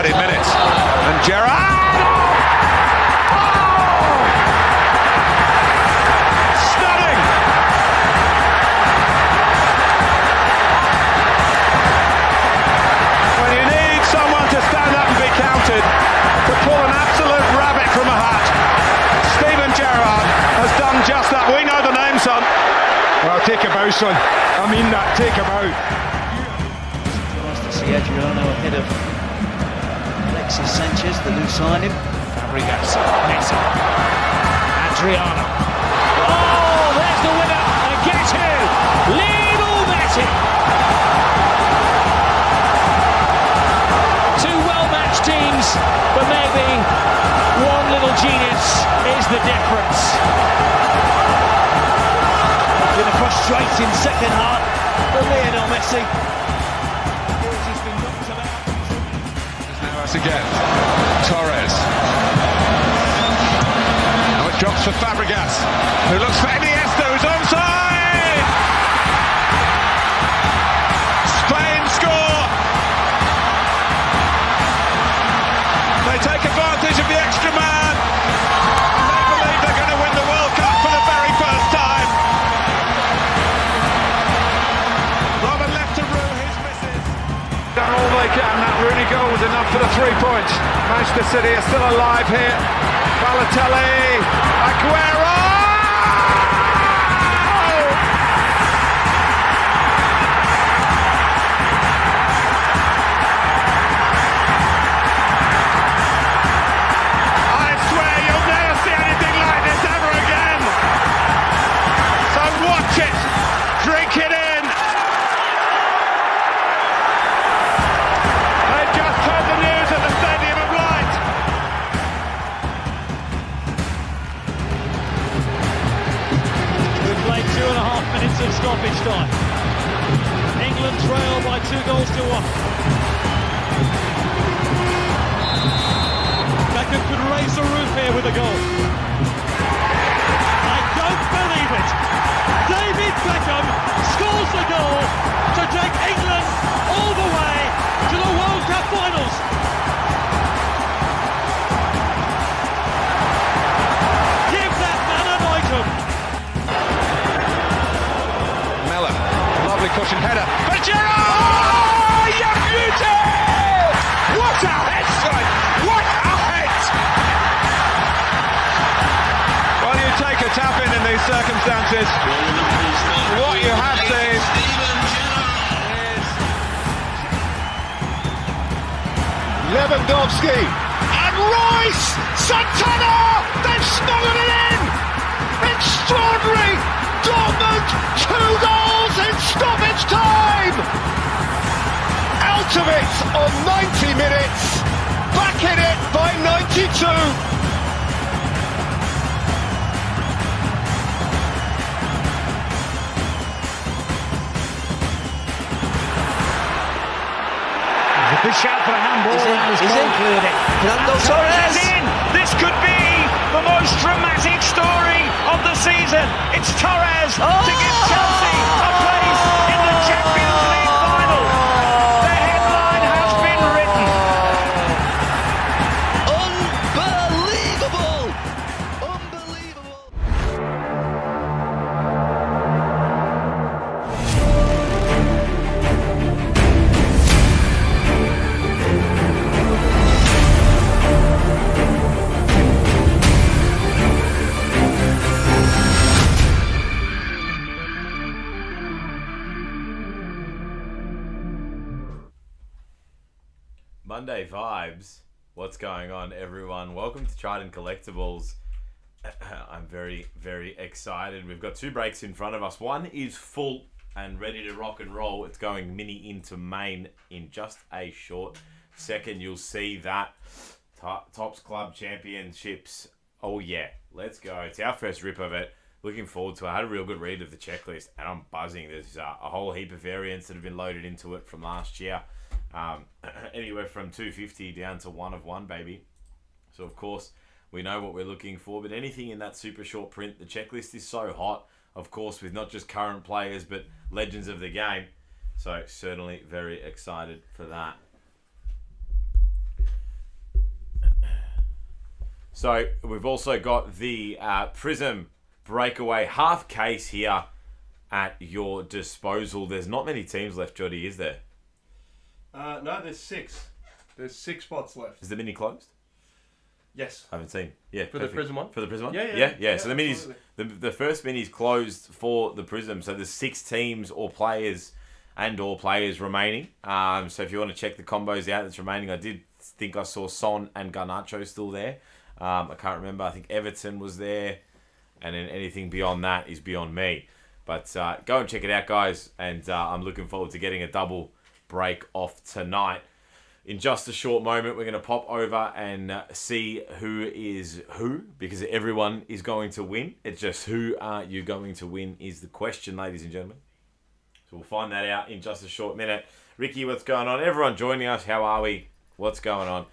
30 minutes. And Gerrard! Stunning! When you need someone to stand up and be counted, to pull an absolute rabbit from a hat, Steven Gerrard has done just that. We know the name, son. Well, take a bow, son. I mean that, take a bow. Nice to see Adriano ahead of Alexis Sanchez, the new signing. Fabregas, Messi, Adriano. Oh, there's the winner. And guess who? Lionel Messi. Two well-matched teams, but maybe one little genius is the difference. Been a frustrating second half for Lionel Messi. He's been knocked about. Now us again, Torres. Now it drops for Fabregas, who looks for Iniesta, who's onside! Spain score! They take advantage of the extra man. They believe they're going to win the World Cup for the very first time. Robin left to rue his misses. Done all they can. That Rooney goal was enough for the 3 points. Manchester City are still alive here. Balotelli, Aguero! I swear you'll never see anything like this ever again. So watch it, drink it in. They've just heard the news at the Stadium of Light. We've played 2.5 minutes of stoppage time. England trail by 2-1. Beckham could raise the roof here with a goal. I don't believe it. David Beckham scores the goal to take England all the way to the World Cup finals. Give that man an item. Mellon, lovely cushion header. But Gerrard! You beauty! What a head strike! What a head! Well, you take a tap in these circumstances. What you have seen is Lewandowski and Royce! Santana! They've smuggled it in! Extraordinary! Dortmund, 2 goals in stoppage time! out of it on 90 minutes. Back in it by 92. Good shout for a handball. Is it? Cleared it. Fernando Torres. In. This could be the most dramatic story of the season. It's Torres to give Chelsea a place in the Champions League final. The headline has been written. Unbelievable! Unbelievable! Monday vibes. What's going on, everyone? Welcome to Trident Collectibles. I'm very, very excited. We've got 2 breaks in front of us. One is full and ready to rock and roll. It's going mini into main in just a short second. You'll see that. Tops Club Championships. Oh yeah, let's go. It's our first rip of it. Looking forward to it. I had a real good read of the checklist and I'm buzzing. There's a whole heap of variants that have been loaded into it from last year. Anywhere from 250 down to 1 of 1, baby. So of course we know what we're looking for, but anything in that super short print, the checklist is so hot, of course, with not just current players but legends of the game. So certainly very excited for that. So we've also got the Prism Breakaway half case here at your disposal. There's not many teams left, Jody, is there? No, there's 6. There's 6 spots left. Is the mini closed? Yes. I haven't seen. Yeah, For the Prism one? For the Prism one? Yeah. So the minis, the first mini's closed for the Prism. So there's 6 teams or players remaining. So if you want to check the combos out that's remaining, I did think I saw Son and Garnacho still there. I can't remember. I think Everton was there. And then anything beyond that is beyond me. But go and check it out, guys. And I'm looking forward to getting a double break off tonight. In just a short moment, we're going to pop over and see who is who, because everyone is going to win. It's just who are you going to win is the question, ladies and gentlemen. So we'll find that out in just a short minute. Ricky, what's going on? Everyone joining us, how are we? What's going on?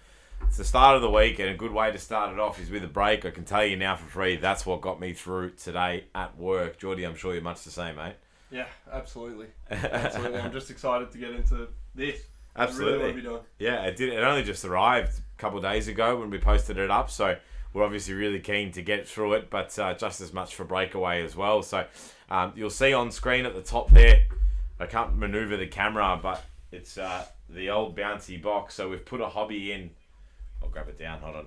It's the start of the week, and a good way to start it off is with a break. I can tell you now for free, that's what got me through today at work. Geordie, I'm sure you're much the same, mate. Yeah, absolutely. I'm just excited to get into this. Absolutely. I really want to be doing. Yeah, it did. It only just arrived a couple of days ago when we posted it up, so we're obviously really keen to get through it, but just as much for Breakaway as well. So you'll see on screen at the top there, I can't maneuver the camera, but it's the old bouncy box. So we've put a hobby in. I'll grab it down, hold on.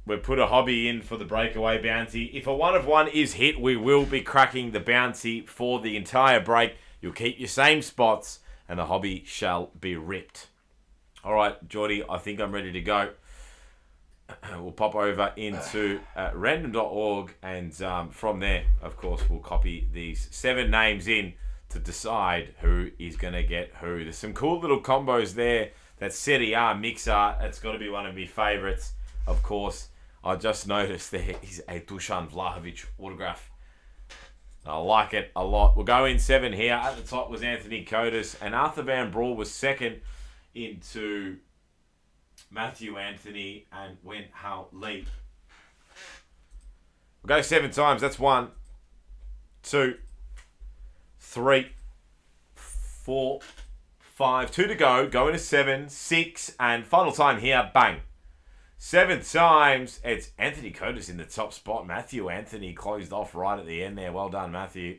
We've put a hobby in for the Breakaway bounty. If a 1 of 1 is hit, we will be cracking the bounty for the entire break. You'll keep your same spots, and the hobby shall be ripped. All right, Geordie, I think I'm ready to go. We'll pop over into random.org, and from there, of course, we'll copy these 7 names in to decide who is going to get who. There's some cool little combos there. That Serie A mixer, it's got to be one of my favourites, of course. I just noticed there is a Dusan Vlahovic autograph. I like it a lot. We'll go in 7 here. At the top was Anthony Cotis, and Arthur Van Brawl was second into Matthew Anthony and Wen Hao Lee. We'll go 7 times. That's 1, 2, 3, 4, 5. 2 to go. Go into 7, 6, and final time here. Bang. 7 times. It's Anthony Cotis in the top spot. Matthew Anthony closed off right at the end there. Well done, Matthew.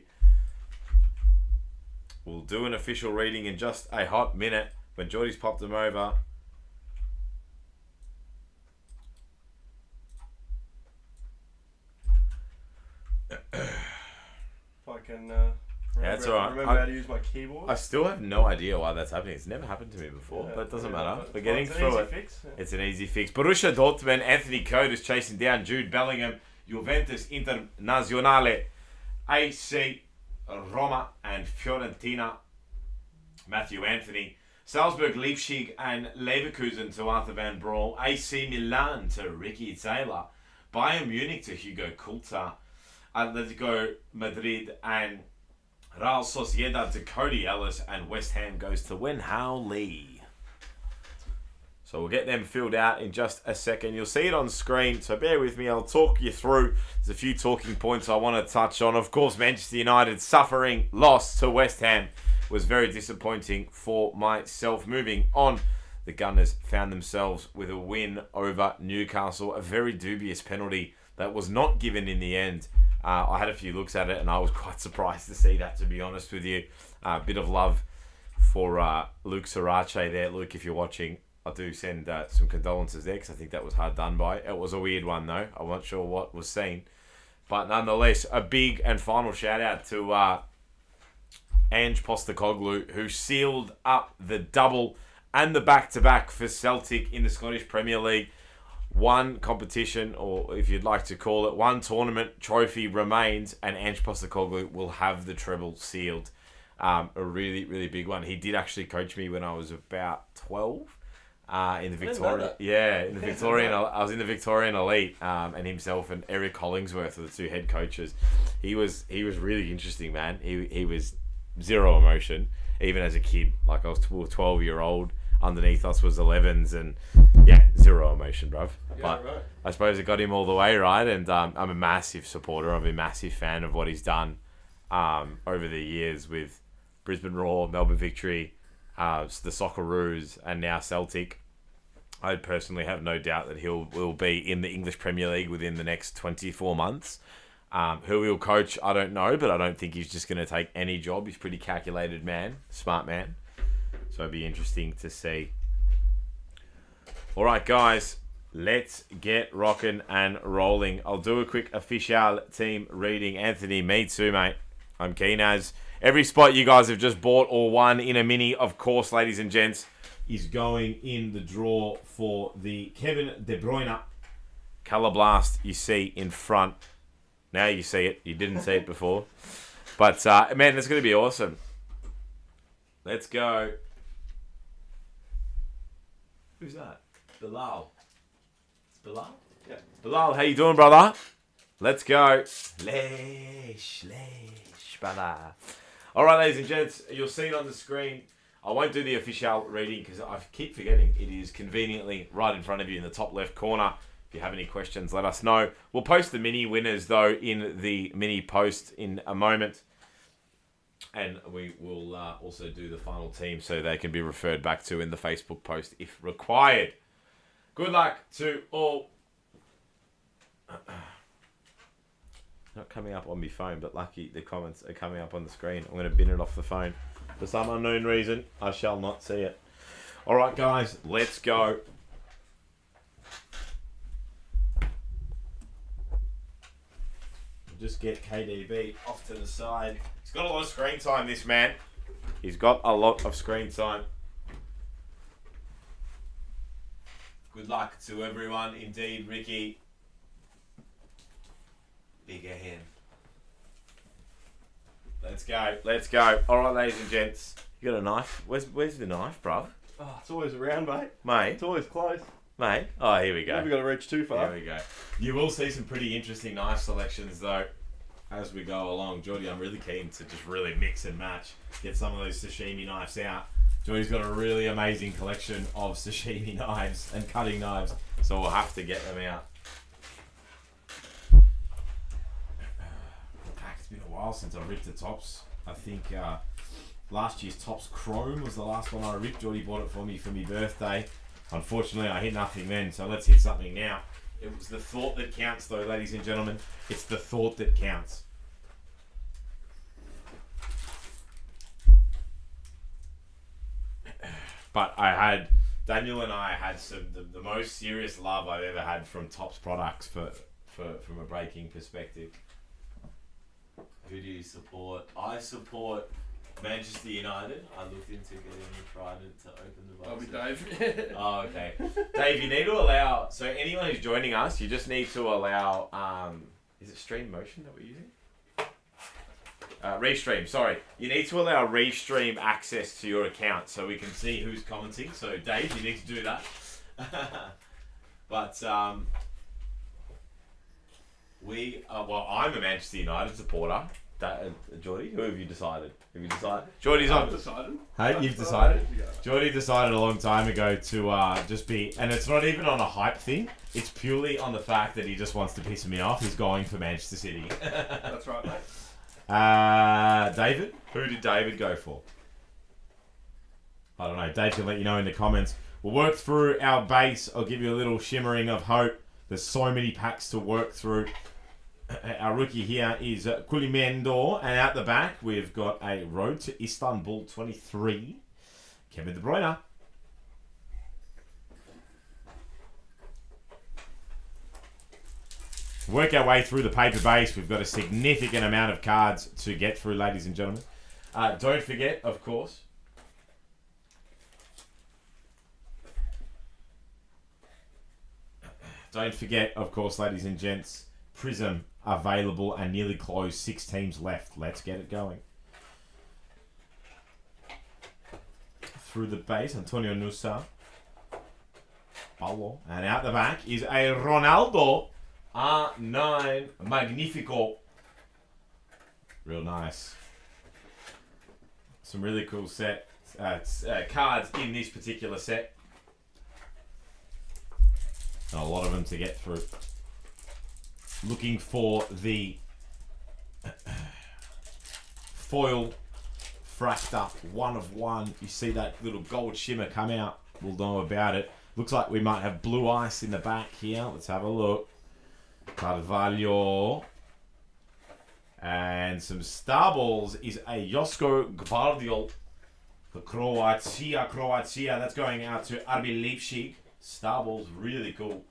We'll do an official reading in just a hot minute when Geordie's popped them over. If I can That's all right. remember how to use my keyboard. I still have no idea why that's happening. It's never happened to me before, but it doesn't matter. We're getting through it. Fix. Yeah. It's an easy fix. Borussia Dortmund, Anthony Cotis chasing down Jude Bellingham, Juventus Internazionale, AC Roma and Fiorentina, Matthew Anthony, Salzburg, Leipzig and Leverkusen to Arthur Van Brawl, AC Milan to Ricky Taylor, Bayern Munich to Hugo Coulter, Atletico Madrid and Real Sociedad to Cody Ellis, and West Ham goes to Wen Hao Lee. So we'll get them filled out in just a second. You'll see it on screen, so bear with me. I'll talk you through. There's a few talking points I want to touch on. Of course, Manchester United suffering loss to West Ham was very disappointing for myself. Moving on, the Gunners found themselves with a win over Newcastle. A very dubious penalty that was not given in the end. I had a few looks at it and I was quite surprised to see that, to be honest with you. A bit of love for Luke Sarache there. Luke, if you're watching, I do send some condolences there because I think that was hard done by. It was a weird one though. I'm not sure what was seen. But nonetheless, a big and final shout out to Ange Postecoglou, who sealed up the double and the back-to-back for Celtic in the Scottish Premier League. One competition, or if you'd like to call it, one tournament trophy remains, and Ange Postecoglou will have the treble sealed. A really, really big one. He did actually coach me when I was about 12 in the Victorian. Yeah, in the Victorian. I was in the Victorian Elite, and himself and Eric Hollingsworth were the 2 head coaches. He was really interesting, man. He was zero emotion, even as a kid. Like I was 12-year-old. Underneath us was 11s, and yeah, zero emotion, bruv. Yeah, but right. I suppose it got him all the way, right? And I'm a massive supporter. I'm a massive fan of what he's done over the years with Brisbane Roar, Melbourne Victory, the Socceroos, and now Celtic. I personally have no doubt that will be in the English Premier League within the next 24 months. Who he'll coach, I don't know, but I don't think he's just going to take any job. He's a pretty calculated man, smart man. So it'll be interesting to see. All right, guys, let's get rocking and rolling. I'll do a quick official team reading. Anthony, me too, mate. I'm keen as. Every spot you guys have just bought or won in a mini, of course, ladies and gents, is going in the draw for the Kevin De Bruyne Colour Blast you see in front. Now you see it. You didn't see it before. But, man, that's going to be awesome. Let's go. Who's that? Bilal. It's Bilal? Yeah. Bilal, how you doing, brother? Let's go. Lesh, brother. All right, ladies and gents, you'll see it on the screen. I won't do the official reading because I keep forgetting it is conveniently right in front of you in the top left corner. If you have any questions, let us know. We'll post the mini winners, though, in the mini post in a moment. And we will also do the final team so they can be referred back to in the Facebook post if required. Good luck to all. Not coming up on my phone, but lucky the comments are coming up on the screen. I'm going to bin it off the phone. For some unknown reason, I shall not see it. All right, guys, let's go. Just get KDB off to the side. He's got a lot of screen time, this man. He's got a lot of screen time. Good luck to everyone. Indeed, Ricky. Bigger hand. Let's go. Let's go. All right, ladies and gents. You got a knife? Where's the knife, bruv? Oh, it's always around, mate. Mate. It's always close. Mate. Oh, here we go. Never got to reach too far. Here we go. You will see some pretty interesting knife selections, though, as we go along. Geordie, I'm really keen to just really mix and match. Get some of those sashimi knives out. Geordie's got a really amazing collection of sashimi knives and cutting knives, so we'll have to get them out. It's been a while since I ripped the tops. I think last year's Tops Chrome was the last one I ripped. Geordie bought it for me for my birthday. Unfortunately, I hit nothing then, so let's hit something now. It was the thought that counts, though, ladies and gentlemen. It's the thought that counts. But Daniel and I had the most serious love I've ever had from Tops products from a breaking perspective. Who do you support? I support Manchester United. I looked into getting a trident to open the box. I'll be Dave. Oh, okay. Dave, you need to allow... So anyone who's joining us, you just need to allow... is it stream motion that we're using? Restream, sorry. You need to allow Restream access to your account so we can see who's commenting. So, Dave, you need to do that. But, I'm a Manchester United supporter. Geordie, who have you decided? Geordie's on. I've decided. Hey, you've decided? Geordie decided a long time ago to just be... And it's not even on a hype thing. It's purely on the fact that he just wants to piss me off. He's going for Manchester City. That's right, mate. David? Who did David go for? I don't know. Dave can let you know in the comments. We'll work through our base. I'll give you a little shimmering of hope. There's so many packs to work through. Our rookie here is Kulimendo. And out the back, we've got a Road to Istanbul 23. Kevin De Bruyne. Work our way through the paper base. We've got a significant amount of cards to get through, ladies and gentlemen. Don't forget, of course, ladies and gents, Prism available and nearly closed. 6 teams left. Let's get it going. Through the base, Antonio Nusa. Paulo. And out the back is a Ronaldo. R9 Magnifico. Real nice. Some really cool cards in this particular set. And a lot of them to get through. Looking for the foil fracked up 1 of 1. You see that little gold shimmer come out. We'll know about it. Looks like we might have blue ice in the back here. Let's have a look. Carvalho. And some star balls is a Josko Gvardiol for Croatia. That's going out to RB Leipzig. Star balls, really cool.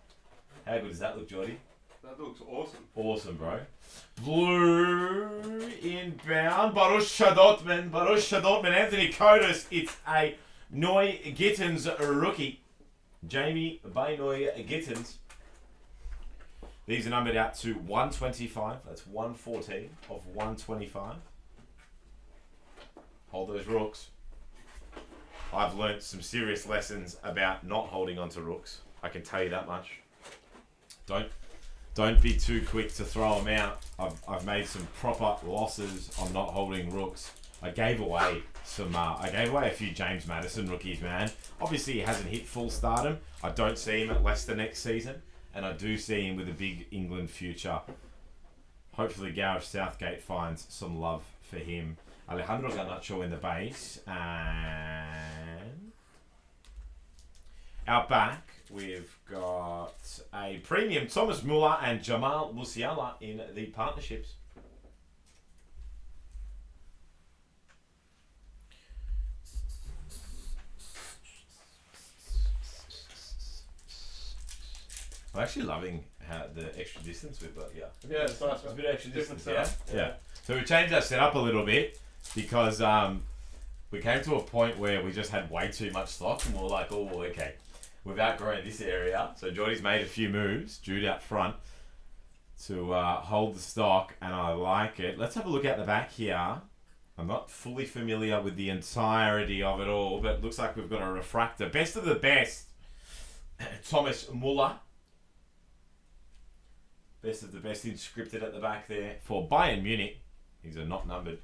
How good does that look, Jordy? That looks awesome. Awesome, bro. Blue inbound. Borussia Dortmund. Anthony Kodas. It's a Noy Gittins rookie. Jamie Baynoy Gittins. These are numbered out to 125. That's 114 of 125. Hold those rooks. I've learnt some serious lessons about not holding onto rooks. I can tell you that much. Don't be too quick to throw them out. I've made some proper losses on not holding rooks. I gave away a few James Maddison rookies, man. Obviously, he hasn't hit full stardom. I don't see him at Leicester next season. And I do see him with a big England future. Hopefully Gareth Southgate finds some love for him. Alejandro Garnacho in the base. And out back, we've got a premium Thomas Muller and Jamal Musiala in the partnerships. I'm actually loving the extra distance we've got here. Yeah, it's nice. It's a bit of extra Different distance, setup. yeah. So we changed our setup a little bit because we came to a point where we just had way too much stock and we were like, oh, okay, we've outgrown this area. So Jordy's made a few moves, Jude out front, to hold the stock, and I like it. Let's have a look at the back here. I'm not fully familiar with the entirety of it all, but it looks like we've got a refractor. Best of the best, Thomas Muller. Best of the best inscripted at the back there for Bayern Munich. These are not numbered.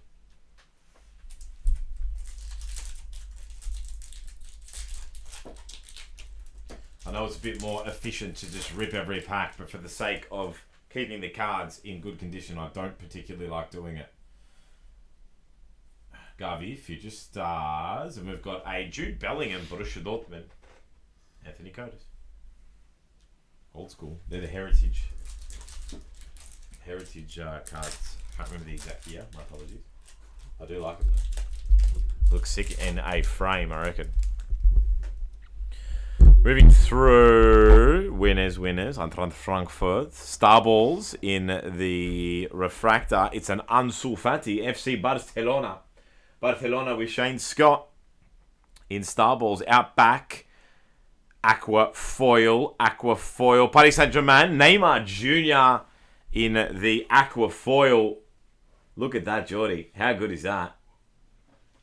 I know it's a bit more efficient to just rip every pack, but for the sake of keeping the cards in good condition, I don't particularly like doing it. Gavi, future stars. And we've got a Jude Bellingham, Borussia Dortmund. Anthony Kodas. Old school. They're the heritage cards. Can't remember the exact year. My apologies. I do like them though. Looks sick in a frame, I reckon. Moving through winners. Eintracht Frankfurt. Star balls in the refractor. It's an Ansu Fati, FC Barcelona. Barcelona with Shane Scott in star balls. Out back. Aqua foil. Paris Saint-Germain. Neymar Jr. in the aqua foil. Look at that, Jordy. How good is that?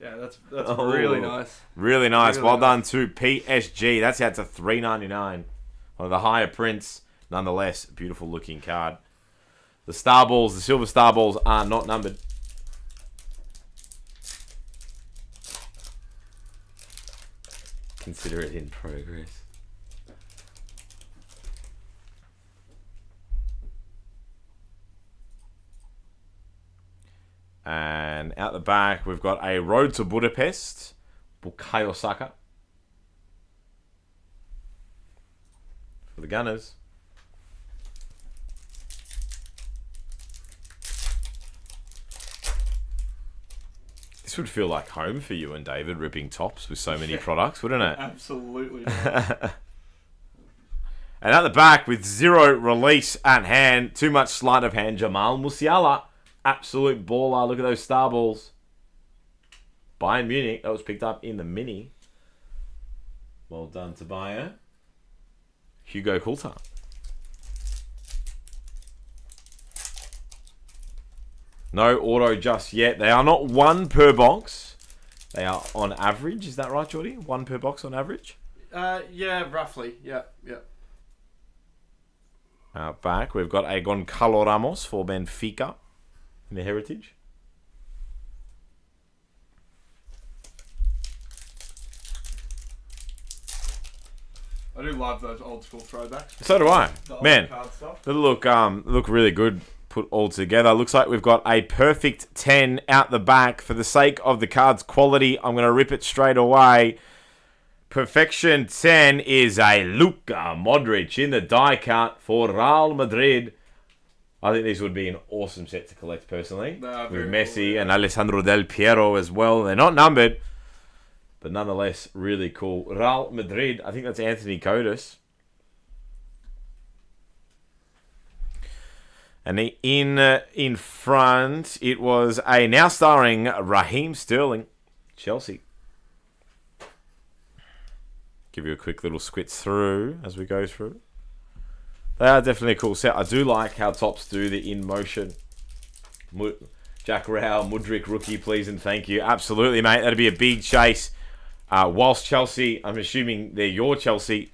Yeah, that's really nice. Really nice. Really well nice. done to PSG. That's out to $3.99. One of the higher prints. Nonetheless, beautiful looking card. The star balls, the silver star balls are not numbered. Consider it in progress. And out the back, we've got a Road to Budapest, Bukayo Saka. For the Gunners. This would feel like home for you and David, ripping tops with so many products, wouldn't it? Absolutely. And at the back, with zero release at hand, too much sleight of hand, Jamal Musiala. Absolute baller. Look at those star balls. Bayern Munich. That was picked up in the mini. Well done to Bayern. Hugo Coulter. No auto just yet. They are not one per box. They are on average. Is that right, Jordy? One per box on average? Yeah, roughly. Yeah. Out back, we've got a Goncalo Ramos for Benfica. In the heritage. I do love those old school throwbacks. So do I. The old Man, card stuff. they look really good put all together. Looks like we've got a perfect 10 out the back. For the sake of the card's quality, I'm going to rip it straight away. Perfection 10 is a Luka Modric in the die cut for Real Madrid. I think these would be an awesome set to collect personally. With Messi and Alessandro Del Piero as well. They're not numbered, but nonetheless really cool. Real Madrid, I think that's Anthony Codis. And in front, it was a now starring Raheem Sterling, Chelsea. Give you a quick little squit through as we go through. They are definitely a cool set. I do like how Tops do the in motion. Jack Rao, Mudryk rookie, please and thank you. Absolutely, mate. That'd be a big chase. Whilst Chelsea, I'm assuming they're your Chelsea,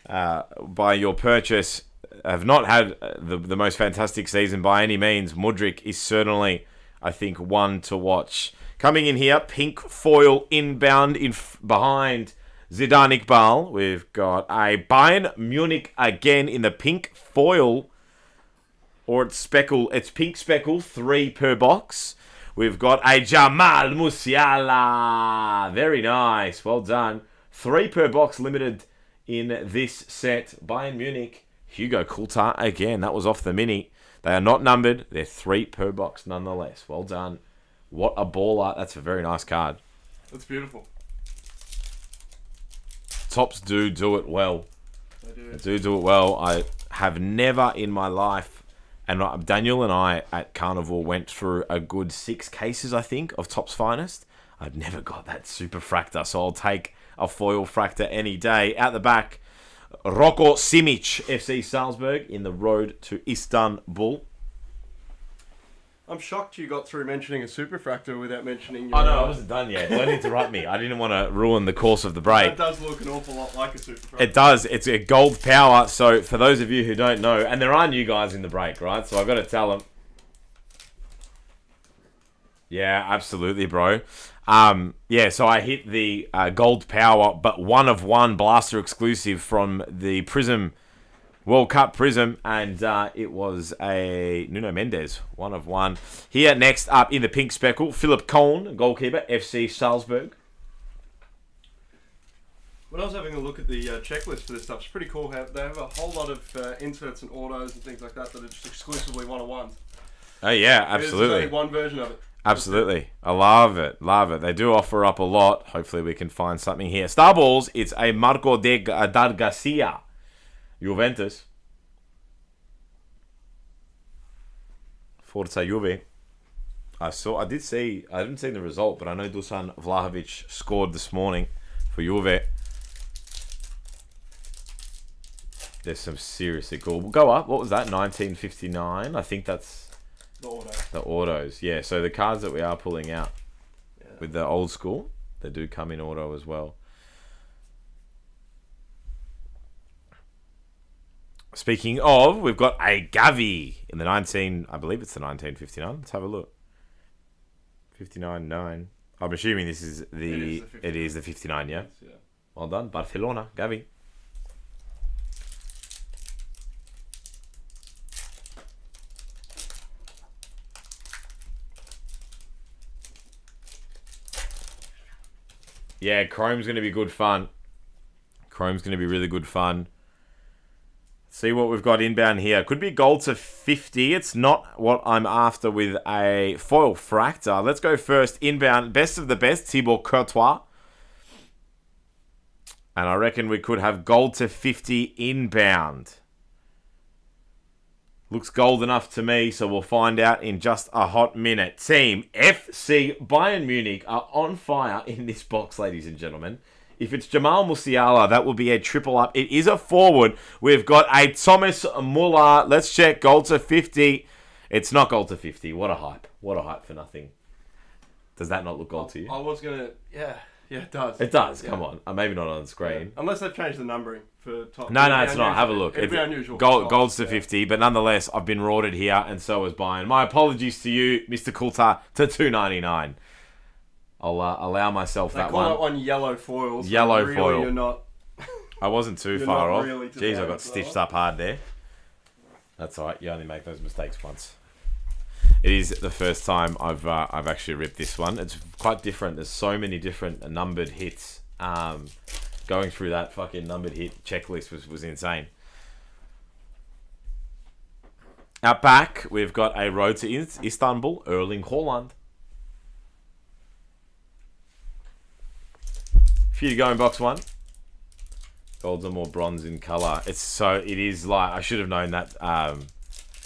by your purchase, have not had the most fantastic season by any means. Mudryk is certainly, I think, one to watch. Coming in here, pink foil inbound behind Zidane Iqbal. We've got a Bayern Munich again in the pink foil. Or it's speckle. It's pink speckle, 3 per box. We've got a Jamal Musiala. Very nice. Well done. 3 per box limited in this set. Bayern Munich. Hugo Coulthard again. That was off the mini. They are not numbered. They're 3 per box nonetheless. Well done. What a baller. That's a very nice card. That's beautiful. Tops do it well. They do it well. I have never in my life, and Daniel and I at Carnival went through a good 6 cases, I think, of Tops Finest. I've never got that super fractor, so I'll take a foil fractor any day. Out the back, Roko Simic, FC Salzburg, in the road to Istanbul. I'm shocked you got through mentioning a superfractor without mentioning your... Oh, no, I wasn't done yet. Don't interrupt me. I didn't want to ruin the course of the break. That does look an awful lot like a superfractor. It does. It's a gold power. So, for those of you who don't know, and there are new guys in the break, right? So, I've got to tell them. Yeah, absolutely, bro. Yeah, so I hit the gold power, but 1 of 1 blaster exclusive from the Prism World Cup Prism, and it was a Nuno Mendes, 1 of 1. Here, next up in the pink speckle, Philip Cohn, goalkeeper, FC Salzburg. When I was having a look at the checklist for this stuff, it's pretty cool how they have a whole lot of inserts and autos and things like that that are just exclusively 1-of-1s. Oh, yeah, absolutely. There's only one version of it. Absolutely. I love it. Love it. They do offer up a lot. Hopefully we can find something here. Star Balls, it's a Marco Dar Garcia. Juventus. Forza Juve. I didn't see the result, but I know Dusan Vlahovic scored this morning for Juve. There's some seriously cool. We'll go up. What was that? 1959. I think that's the autos. Yeah, so the cards that we are pulling out with the old school, they do come in auto as well. Speaking of, we've got a Gavi in the I believe it's the 1959. Let's have a look. 59-9. I'm assuming this is it is the 59, yeah? Yeah. Well done. Barcelona, Gavi. Yeah, Chrome's going to be good fun. Chrome's going to be really good fun. See what we've got inbound here. Could be gold to 50. It's not what I'm after with a foil fractor. Let's go first. Inbound. Best of the best. Thibaut Courtois. And I reckon we could have gold to 50 inbound. Looks gold enough to me, so we'll find out in just a hot minute. Team FC Bayern Munich are on fire in this box, ladies and gentlemen. If it's Jamal Musiala, that will be a triple up. It is a forward. We've got a Thomas Muller. Let's check. Gold to 50. It's not gold to 50. What a hype. What a hype for nothing. Does that not look gold to you? I was going to... Yeah, it does. It does. Come on. Maybe not on screen. Yeah. Unless they've changed the numbering for top. No, it's not. Have a look. It'd be unusual. Gold's to 50, but nonetheless, I've been rorted here, and so has Bayern. My apologies to you, Mr. Coulthard, to $2.99. I'll allow myself that one. They call that one yellow foil. So yellow really foil. You're not... I wasn't too far off. Really Jeez, I got stitched up hard there. That's alright. You only make those mistakes once. It is the first time I've actually ripped this one. It's quite different. There's so many different numbered hits. Going through that fucking numbered hit checklist was insane. Out back, we've got a road to Istanbul, Erling Haaland. For you to go in box one. Golds are more bronze in colour. It is like, I should have known that,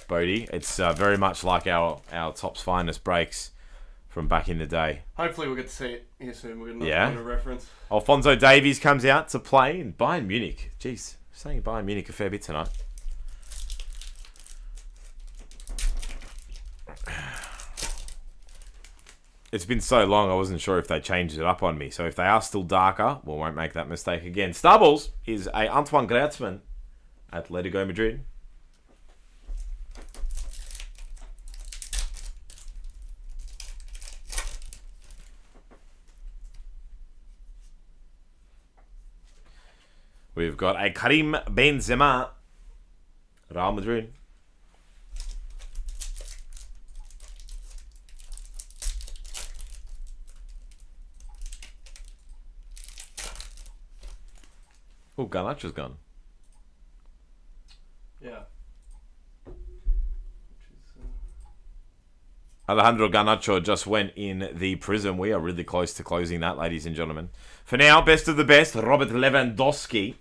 Bodie. It's very much like our Top's Finest breaks from back in the day. Hopefully we'll get to see it here soon. We'll get another point of reference. Alphonso Davies comes out to play in Bayern Munich. Jeez, saying Bayern Munich a fair bit tonight. It's been so long, I wasn't sure if they changed it up on me. So if they are still darker, we won't make that mistake again. Starballs is a Antoine Griezmann, Atletico Madrid. We've got a Karim Benzema, Real Madrid. Oh, Garnacho's gone. Yeah. Alejandro Garnacho just went in the prison. We are really close to closing that, ladies and gentlemen. For now, best of the best, Robert Lewandowski.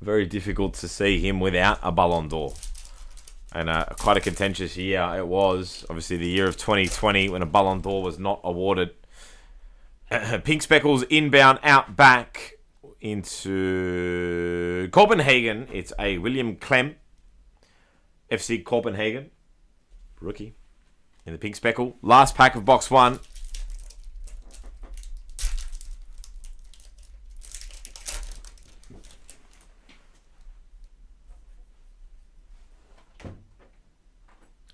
Very difficult to see him without a Ballon d'Or. And quite a contentious year it was. Obviously, the year of 2020 when a Ballon d'Or was not awarded. Pink Speckles inbound out back into Copenhagen. It's a William Clem, FC Copenhagen, rookie in the pink speckle. Last pack of box one.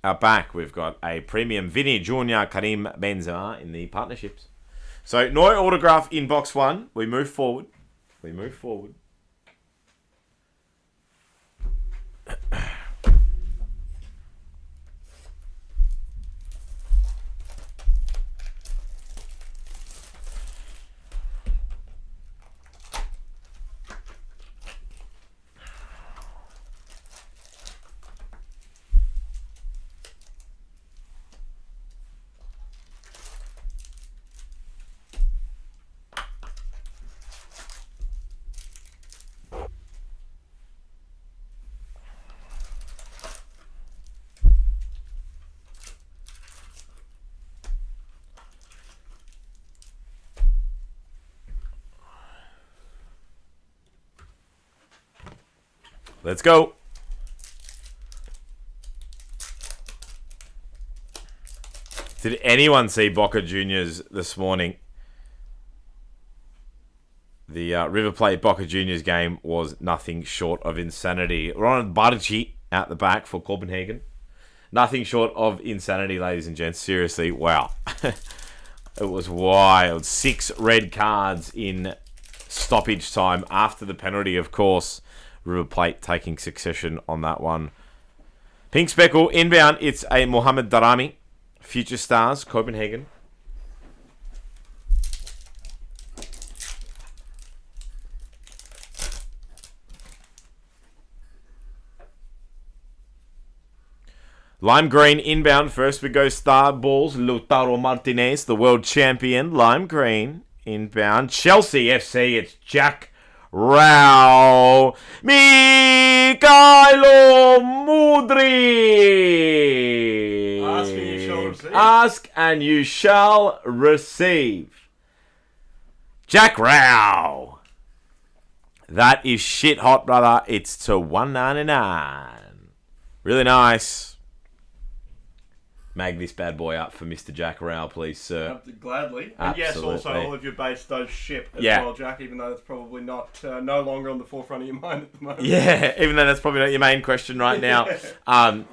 Out back, we've got a premium Vinny Jr. Karim Benzema in the partnerships. So, no autograph in box one. We move forward. Let's go. Did anyone see Boca Juniors this morning? The River Plate Boca Juniors game was nothing short of insanity. Ronald Barci out the back for Copenhagen. Nothing short of insanity, ladies and gents. Seriously, wow. It was wild. 6 red cards in stoppage time after the penalty, of course. River Plate taking succession on that one. Pink Speckle inbound. It's a Mohamed Darami. Future Stars, Copenhagen. Lime green inbound. First we go Star Balls. Lautaro Martinez, the world champion. Lime green inbound. Chelsea FC. It's Jack Rao. Mikailo Mudryk. Ask and you shall receive. Jack Rao. That is shit hot, brother. It's to $1.99. Really nice. Mag this bad boy up for Mr. Jack Rao, please, sir. Gladly. And yes, also all of your base does ship as well, Jack, even though it's probably not no longer on the forefront of your mind at the moment. Yeah, even though that's probably not your main question right now.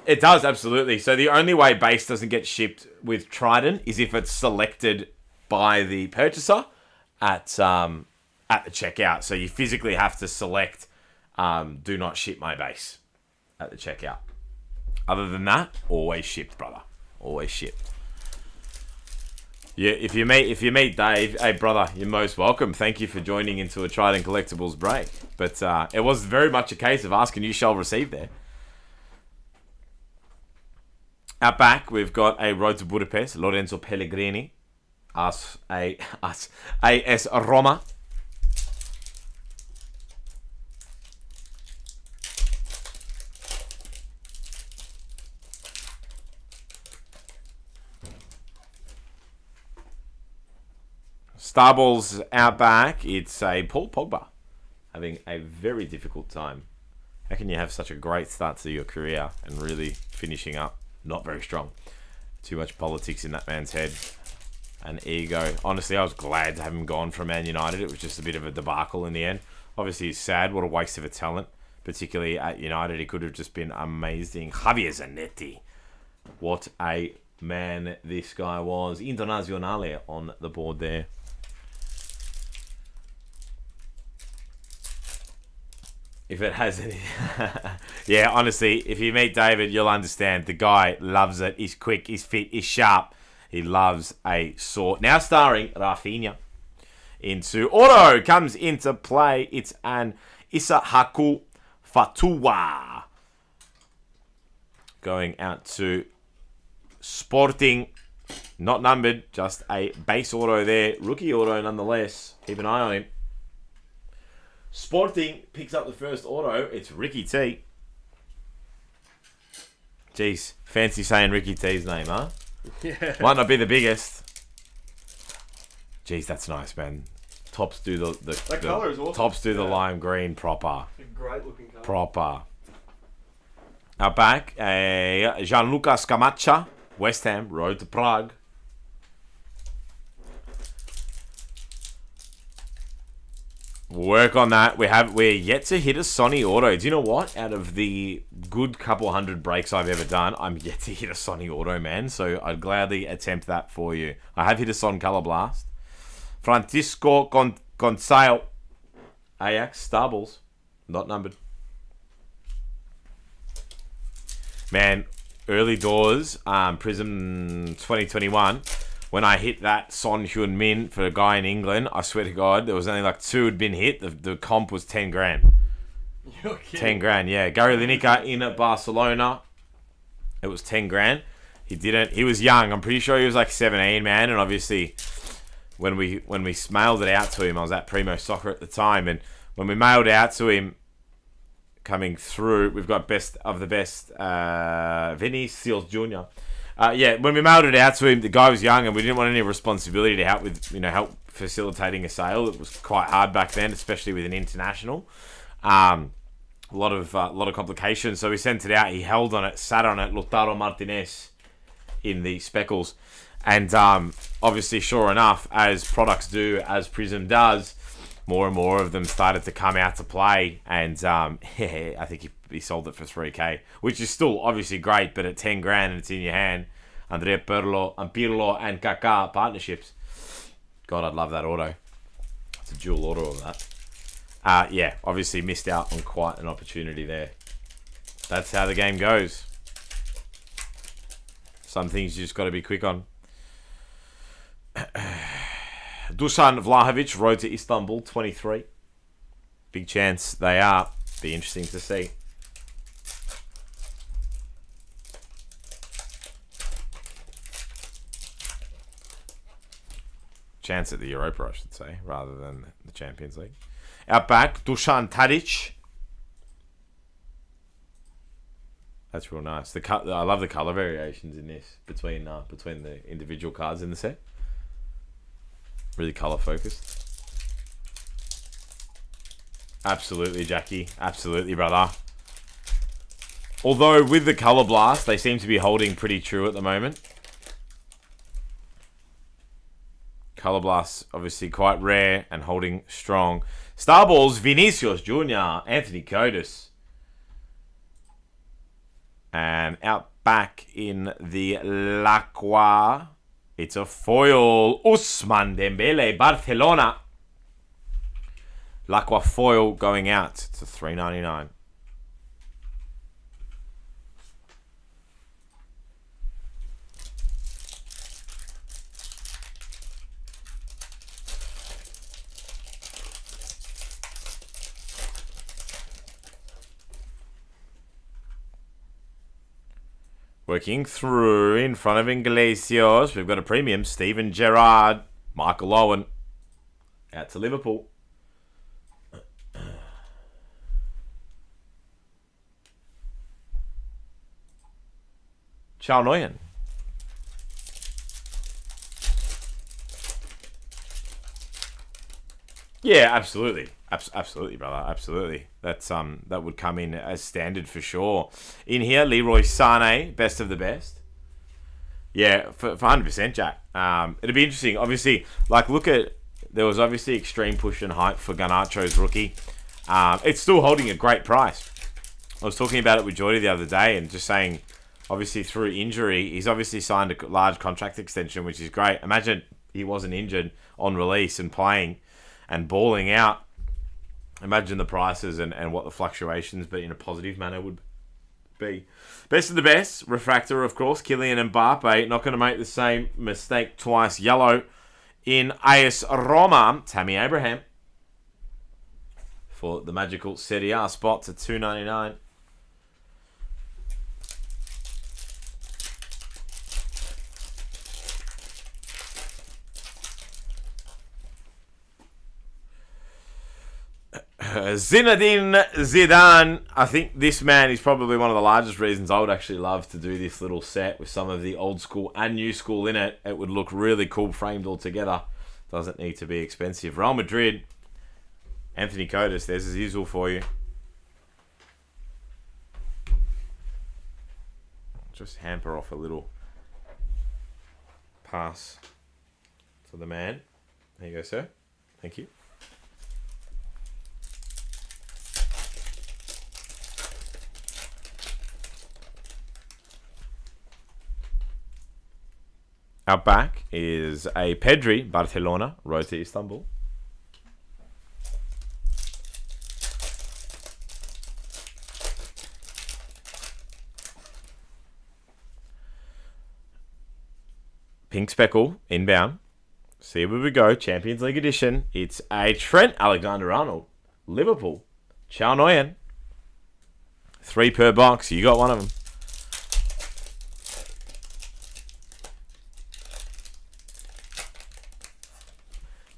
It does, absolutely. So the only way base doesn't get shipped with Trident is if it's selected by the purchaser at the checkout. So you physically have to select do not ship my base at the checkout. Other than that, always shipped, brother. Always shipped. Yeah, if you meet Dave, hey brother, you're most welcome. Thank you for joining into a Trident Collectibles break. But it was very much a case of asking you shall receive there. Out back, we've got a Road to Budapest, Lorenzo Pellegrini, AS Roma. Starballs out back, it's a Paul Pogba having a very difficult time. How can you have such a great start to your career and really finishing up not very strong? Too much politics in that man's head and ego. Honestly, I was glad to have him gone from Man United. It was just a bit of a debacle in the end. Obviously, he's sad. What a waste of a talent, particularly at United. He could have just been amazing. Javier Zanetti. What a man this guy was. Internazionale on the board there. If it has any... Yeah, honestly, if you meet David, you'll understand. The guy loves it. He's quick, he's fit, he's sharp. He loves a sword. Now starring Rafinha. Into auto comes into play. It's an Isahaku Fatua. Going out to Sporting. Not numbered, just a base auto there. Rookie auto nonetheless. Keep an eye on him. Sporting picks up the first auto. It's Ricky T. Jeez, fancy saying Ricky T's name, huh? Yeah. Might not be the biggest. Jeez, that's nice, man. Tops do the colour is awesome. Tops do the lime green proper. It's a great looking colour. Proper. Out back, Gianluca Scamaccia, West Ham, Road to Prague. Work on that. We're yet to hit a Sonny auto. Do you know what? Out of the good couple hundred breaks I've ever done, I'm yet to hit a Sonny auto, man. So I'd gladly attempt that for you. I have hit a Son Color Blast. Francisco Gonçalo, Ajax, Starballs, not numbered. Man, early doors, Prism 2021. When I hit that Son Heung-min for a guy in England, I swear to God, there was only like 2 had been hit. The comp was 10 grand. You're kidding. 10 grand, yeah. Gary Lineker in at Barcelona. It was 10 grand. He didn't. He was young. I'm pretty sure he was like 17, man. And obviously, when we mailed it out to him, I was at Primo Soccer at the time. And when we mailed it out to him, coming through, we've got best of the best, Vinny Seals Jr. Yeah, when we mailed it out to him, the guy was young and we didn't want any responsibility to help with, help facilitating a sale. It was quite hard back then, especially with an international. A lot of complications. So we sent it out. He held on it, sat on it. Lautaro Martinez in the speckles, and obviously, sure enough, as products do, as Prism does, more and more of them started to come out to play. And I think he sold it for 3K, which is still obviously great, but at 10 grand and it's in your hand. Andrea Pirlo and Kaká partnerships. God, I'd love that auto. It's a dual auto of that. Yeah, obviously missed out on quite an opportunity there. That's how the game goes. Some things you just got to be quick on. Dusan Vlahovic, Road to Istanbul, 23. Big chance they are. Be interesting to see. Chance at the Europa, I should say, rather than the Champions League. Out back, Dusan Tadic. That's real nice. I love the color variations in this between the individual cards in the set. Really color focused. Absolutely, Jackie. Absolutely, brother. Although with the color blast, they seem to be holding pretty true at the moment. Color blast, obviously quite rare and holding strong. Starballs, Vinicius Jr., Anthony Codis. And out back in the Lacroix, it's a foil. Ousmane Dembele, Barcelona. Lacroix foil going out to $3.99. Working through in front of Iglesias. We've got a premium. Steven Gerrard. Michael Owen. Out to Liverpool. Charles Nguyen. Yeah, absolutely. Absolutely, brother. Absolutely. That's that would come in as standard for sure. In here, Leroy Sané, best of the best. Yeah, for 100%, Jack. It'd be interesting. Obviously, like there was obviously extreme push and hype for Garnacho's rookie. It's still holding a great price. I was talking about it with Jordy the other day and just saying, obviously through injury, he's obviously signed a large contract extension, which is great. Imagine he wasn't injured on release and playing and balling out. Imagine the prices and what the fluctuations, but in a positive manner, would be. Best of the best. Refractor, of course. Kylian Mbappe. Not going to make the same mistake twice. Yellow in AS Roma. Tammy Abraham. For the magical Serie A spot to $2.99. Zinedine Zidane. I think this man is probably one of the largest reasons I would actually love to do this little set with some of the old school and new school in it. It would look really cool framed all together. Doesn't need to be expensive. Real Madrid. Anthony Cotis. There's his usual for you. Just hamper off a little pass to the man. There you go, sir. Thank you. Out back is a Pedri, Barcelona, road to Istanbul. Pink Speckle, inbound. See where we go. Champions League edition. It's a Trent Alexander-Arnold. Liverpool. Charles Nguyen. 3 per box. You got one of them.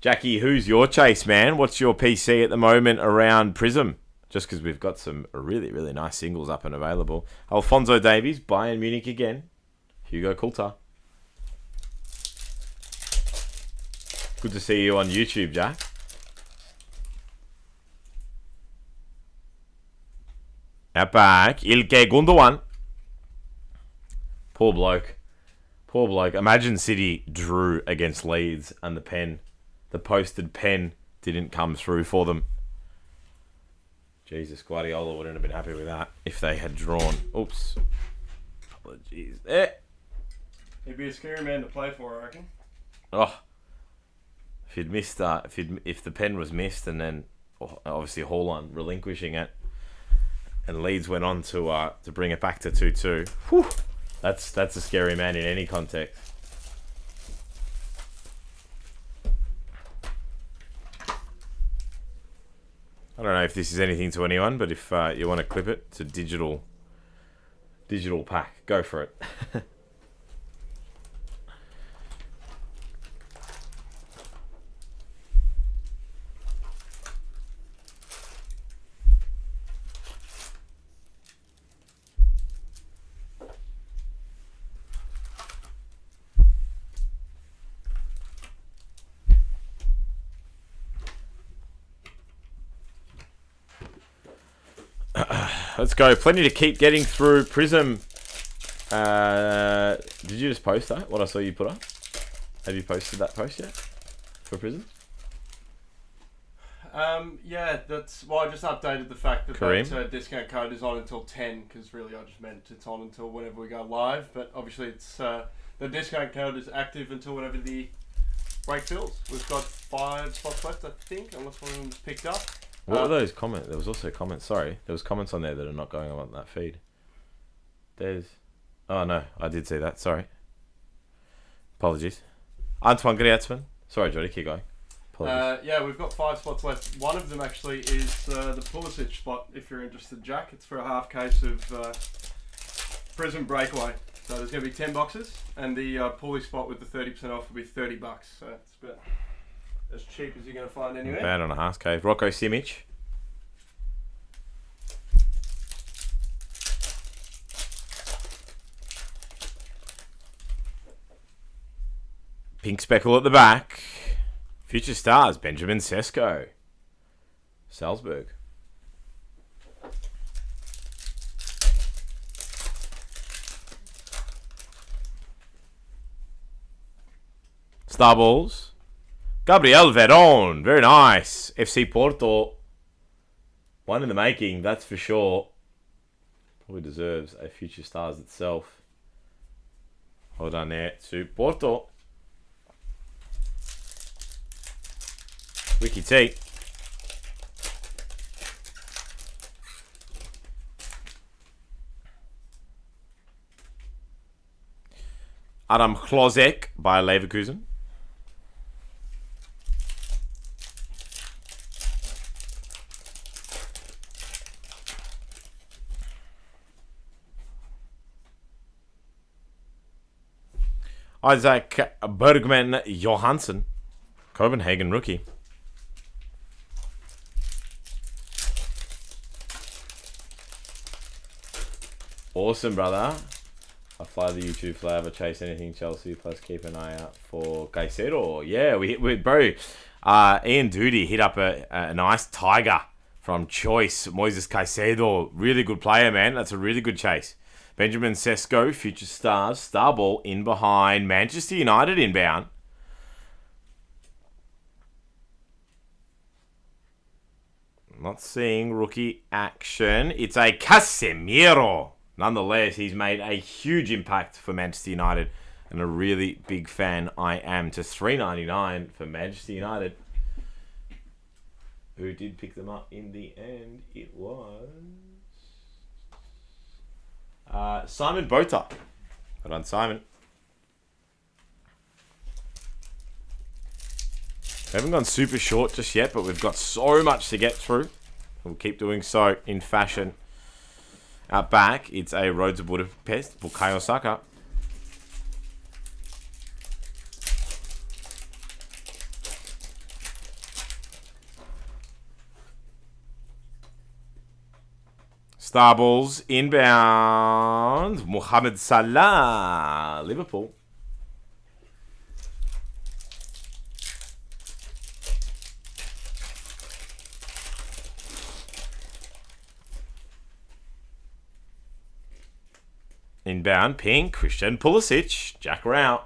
Jackie, who's your chase, man? What's your PC at the moment around Prism? Just because we've got some really, really nice singles up and available. Alphonso Davies, Bayern Munich again. Hugo Coulter. Good to see you on YouTube, Jack. Out back, Ilkay Gundogan. Poor bloke. Poor bloke. Imagine City drew against Leeds and the posted pen didn't come through for them. Jesus, Guardiola wouldn't have been happy with that if they had drawn. Oops. Apologies. He'd be a scary man to play for, I reckon. Oh. If he'd missed if the pen was missed and then obviously Haaland relinquishing it and Leeds went on to bring it back to 2-2. Whew. That's a scary man in any context. I don't know if this is anything to anyone, but if you want to clip it, it's a digital pack. Go for it. Let's go. Plenty to keep getting through. Prism. Did you just post that? What I saw you put up? Have you posted that post yet? For Prism? Yeah, I just updated the fact that Kareem? that discount code is on until 10, because really I just meant it's on until whenever we go live, but obviously it's the discount code is active until whenever the break fills. We've got 5 spots left, I think, unless one of them's picked up. What were those comments? There was also comments. Sorry, there was comments on there that are not going on that feed. Oh no, I did see that. Sorry. Apologies. Antoine Griezmann. Sorry, Jody, keep going. Apologies. Yeah, we've got 5 spots left. One of them actually is the Pulisic spot, if you're interested, Jack. It's for a half case of Prism Breakaway. So there's going to be 10 boxes, and the pulley spot with the 30% off will be $30. So it's about as cheap as you're going to find anywhere. Bad on a half cave. Rocco Simic. Pink speckle at the back. Future stars, Benjamin Sesko. Salzburg. Star balls. Gabriel Veron. Very nice. FC Porto. One in the making, that's for sure. Probably deserves a future stars itself. Hold on there to Porto. Wiki T. Adam Klozek by Leverkusen. Isaac Bergman Johansson. Copenhagen rookie. Awesome, brother. I fly the YouTube flag. I chase anything Chelsea. Plus, keep an eye out for Caicedo. Yeah, we bro. Ian Duty hit up a nice tiger from Choice. Moises Caicedo, really good player, man. That's a really good chase. Benjamin Sesko, future stars, star ball in behind. Manchester United inbound. Not seeing rookie action. It's a Casemiro. Nonetheless, he's made a huge impact for Manchester United, and a really big fan I am. To $3.99 for Manchester United. Who did pick them up in the end? It was Simon Bota. Hold on, Simon. We haven't gone super short just yet, but we've got so much to get through. We'll keep doing so in fashion. Out back, it's a Road to Budapest, Bukayo Saka. Star balls inbound. Mohamed Salah, Liverpool. Inbound, pink, Christian Pulisic, Jack Rao.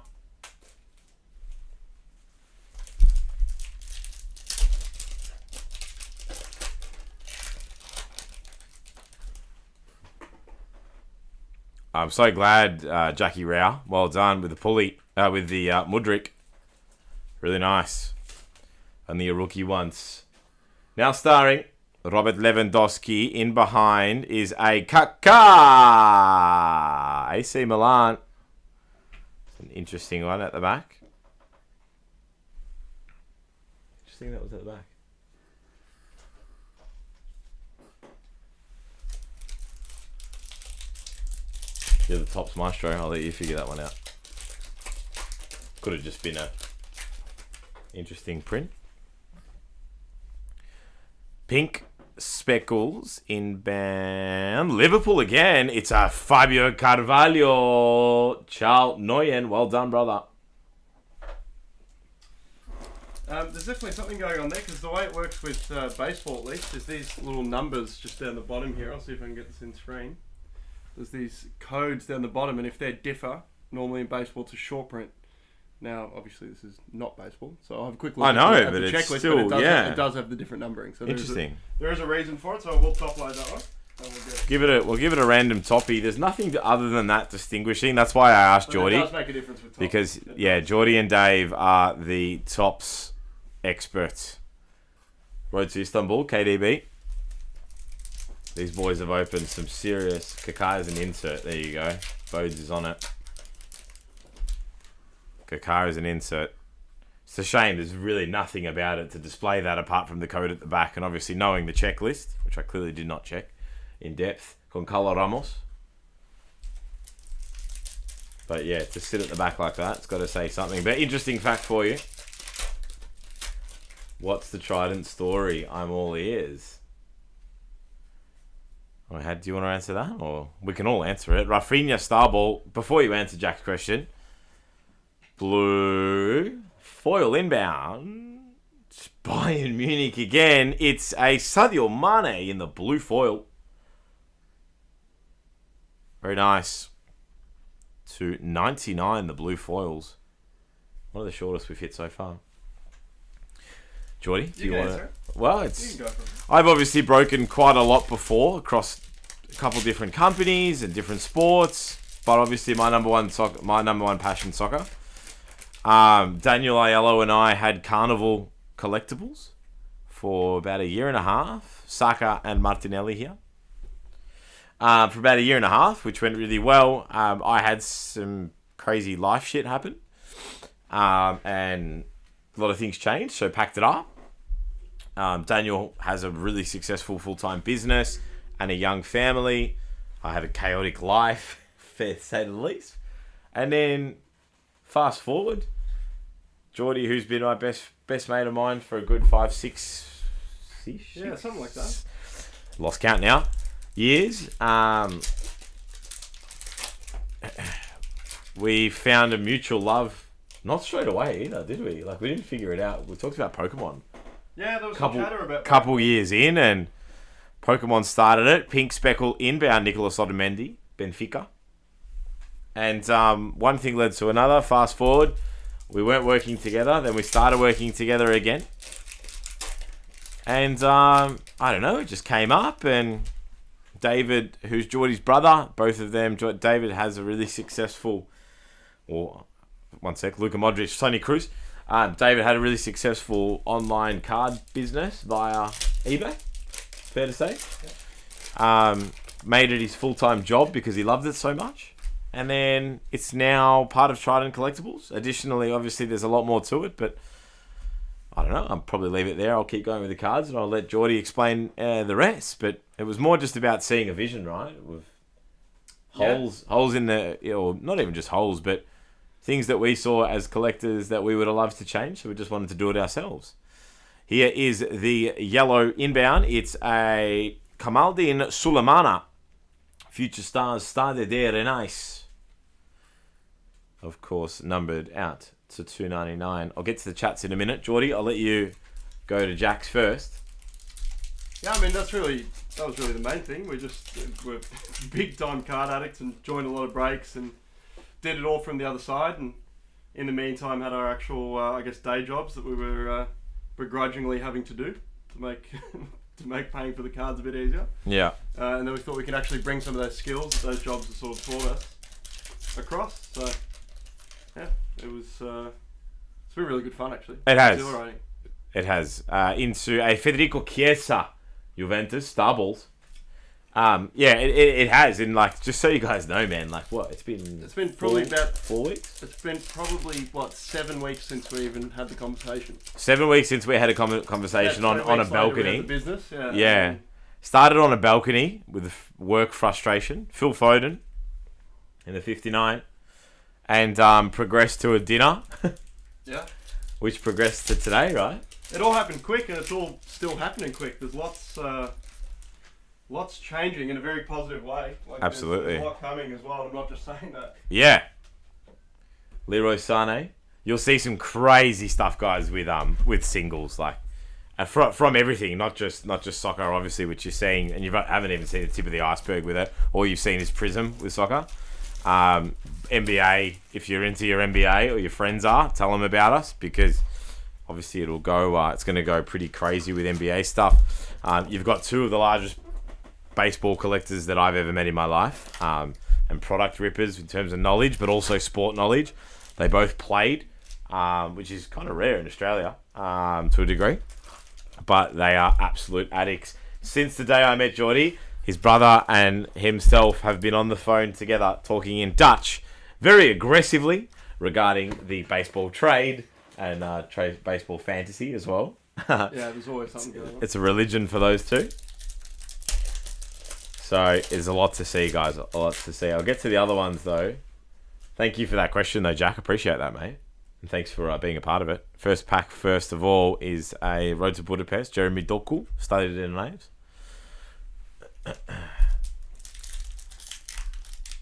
I'm so glad, Jackie Rao. Well done with the pulley, with the Mudryk. Really nice. Only a rookie once. Now starring Robert Lewandowski. In behind is a Kaká. AC Milan. It's an interesting one at the back. Interesting that was at the back. You're the tops maestro. I'll let you figure that one out. Could have just been a interesting print. Pink speckles inbound. Liverpool again. It's a Fabio Carvalho. Charles Noyen. Well done, brother. There's definitely something going on there, because the way it works with baseball, at least, is these little numbers just down the bottom here. I'll see if I can get this in screen. There's these codes down the bottom, and if they differ, normally in baseball it's a short print. Now, obviously, this is not baseball, so I'll have a quick look at the but it's checklist, still, but it does have the different numbering. So interesting. There is a reason for it, so I will top load that one. We'll give it a random toppy. There's nothing other than that distinguishing. That's why I asked Geordie. It does make a difference with tops. Because, yeah, Geordie and Dave are the tops experts. Road to Istanbul, KDB. These boys have opened some serious... Kaká is an insert. There you go. Bodes is on it. Kaká is an insert. It's a shame there's really nothing about it to display that apart from the code at the back, and obviously knowing the checklist, which I clearly did not check in depth. Con Carlo Ramos. But yeah, to sit at the back like that, it's got to say something. But interesting fact for you. What's the Trident story? I'm all ears. Do you want to answer that? Or we can all answer it. Rafinha Starball, before you answer Jack's question. Blue foil inbound. It's Bayern Munich again. It's a Sadio Mane in the blue foil. Very nice. To 99, the blue foils. One of the shortest we've hit so far. Geordie, do you want to? Well, it's. I've obviously broken quite a lot before across a couple different companies and different sports, but obviously my number one passion, soccer. Daniel Aiello and I had Carnival Collectibles for about a year and a half. Saka and Martinelli here. For about a year and a half, which went really well. I had some crazy life shit happen. And a lot of things changed, so packed it up. Daniel has a really successful full-time business and a young family. I had a chaotic life, fair to say the least. And then, fast forward, Geordie, who's been my best mate of mine for a good 5, 6, yeah, something like that. Lost count now. Years. We found a mutual love. Not straight away either, did we? Like, we didn't figure it out. We talked about Pokemon. Yeah, there was some chatter about Pokemon. Couple years in, and Pokemon started it. Pink Speckle inbound Nicolas Otamendi, Benfica. And one thing led to another. Fast forward, we weren't working together. Then we started working together again. And I don't know, it just came up. And David, who's Geordie's brother, both of them, David has a really successful... Luka Modric, Sonny Cruz. David had a really successful online card business via eBay, fair to say. Made it his full-time job because he loved it so much. And then it's now part of Trident Collectibles. Additionally, obviously, there's a lot more to it, but I don't know. I'll probably leave it there. I'll keep going with the cards and I'll let Geordie explain the rest. But it was more just about seeing a vision, right? With holes in the... or not even just holes, but things that we saw as collectors that we would have loved to change, so we just wanted to do it ourselves. Here is the yellow inbound. It's a Kamaldeen Sulemana. Future Stars Stade de Renais. Of course, numbered out to 299. I'll get to the chats in a minute. Geordie, I'll let you go to Jack's first. Yeah, I mean, that was really the main thing. We're big time card addicts and joined a lot of breaks and did it all from the other side, and in the meantime had our actual day jobs that we were begrudgingly having to do to make paying for the cards a bit easier. Yeah. And then we thought we could actually bring some of those skills that those jobs have sort of taught us across. So yeah, it's been really good fun actually. It has. Exhilarating. It has. Into a Federico Chiesa Juventus Starballs. It has, and like, just so you guys know, man, like, what, it's been probably about 4 weeks. It's been probably 7 weeks since we even had the conversation. 7 weeks since we had a conversation on a balcony. The business, yeah. Started on a balcony with work frustration. Phil Foden in the 59, and progressed to a dinner. Yeah. Which progressed to today, right? It all happened quick, and it's all still happening quick. There's lots changing in a very positive way. Like, absolutely. There's a lot coming as well. I'm not just saying that. Yeah. Leroy Sané. You'll see some crazy stuff, guys, with singles, like from everything, not just soccer, obviously, which you're seeing, and you haven't even seen the tip of the iceberg with it. All you've seen is Prism with soccer. NBA, if you're into your NBA or your friends are, tell them about us, because obviously it'll go. It's going to go pretty crazy with NBA stuff. You've got two of the largest baseball collectors that I've ever met in my life, and product rippers in terms of knowledge, but also sport knowledge. They both played, which is kind of rare in Australia to a degree, but they are absolute addicts. Since the day I met Geordie, his brother and himself have been on the phone together talking in Dutch very aggressively regarding the baseball trade and baseball fantasy as well. Yeah, there's always something going on. It's a religion for those two. So there's a lot to see, guys. A lot to see. I'll get to the other ones though. Thank you for that question, though, Jack. Appreciate that, mate. And thanks for being a part of it. First pack, first of all, is a Road to Budapest. Jeremy Doku, studied in names.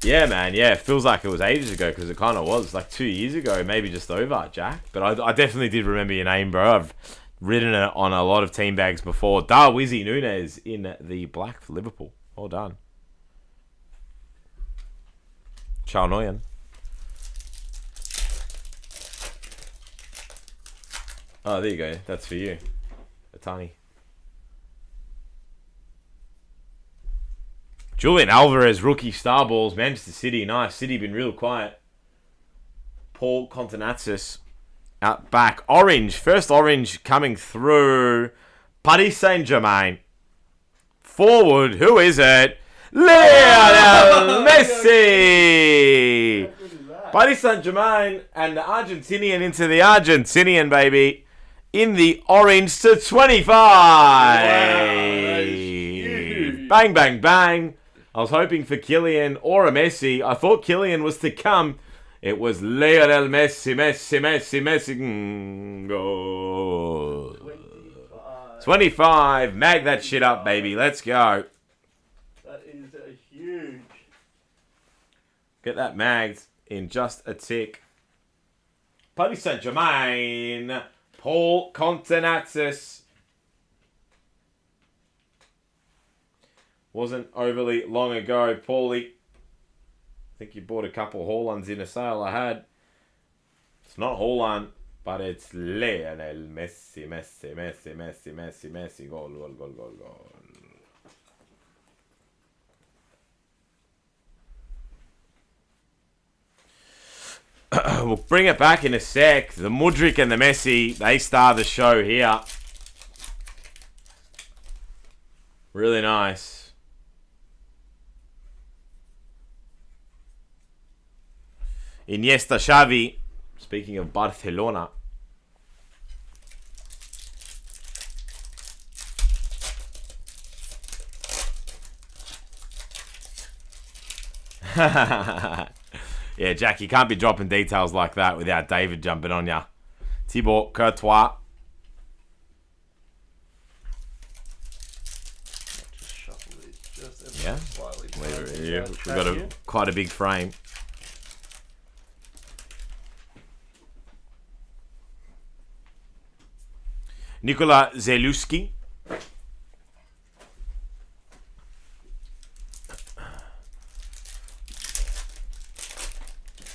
Yeah, man. Yeah, it feels like it was ages ago because it kind of was like 2 years ago, maybe just over, Jack. But I definitely did remember your name, bro. I've ridden it on a lot of team bags before. Darwizzy Núñez in the black for Liverpool. Well done. Ciao Nguyen. Oh, there you go. That's for you. Atani. Julian Alvarez, rookie star balls. Manchester City. Nice. City been real quiet. Paul Contenatsis out back. Orange. First orange coming through. Paris Saint-Germain. Forward. Who is it? Lionel Messi! Paris Saint-Germain and the Argentinian into the Argentinian, baby. In the orange to 25. Wow, bang, bang, bang. I was hoping for Kylian or a Messi. I thought Kylian was to come. It was Lionel Messi, Messi. Go. 25. Mag that shit up, baby. Let's go. That is a huge. Get that magged in just a tick. Paris Saint-Germain. Paul Contenatsis. Wasn't overly long ago, Paulie. I think you bought a couple Haalands in a sale I had. It's not Haaland, but it's Lionel Messi. Goal. We'll bring it back in a sec. The Mudryk and the Messi, they star the show here. Really nice. Iniesta, Xavi. Speaking of Barcelona. Yeah, Jack, you can't be dropping details like that without David jumping on ya. Thibaut Courtois. Just shuffle these just ever Yeah. slightly. We've got quite a big frame. Nikola Zeluski.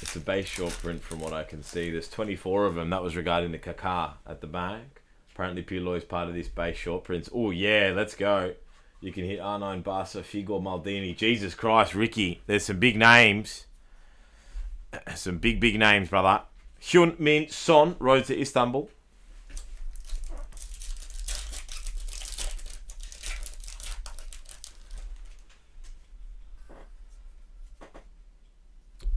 It's a base short print from what I can see. There's 24 of them. That was regarding the Kaká at the back. Apparently Pirlo is part of this base short prints. Oh yeah, let's go. You can hit R9, Barca, Figo, Maldini. Jesus Christ, Ricky. There's some big names. Some big names, brother. Hyun Min Son, Road to Istanbul.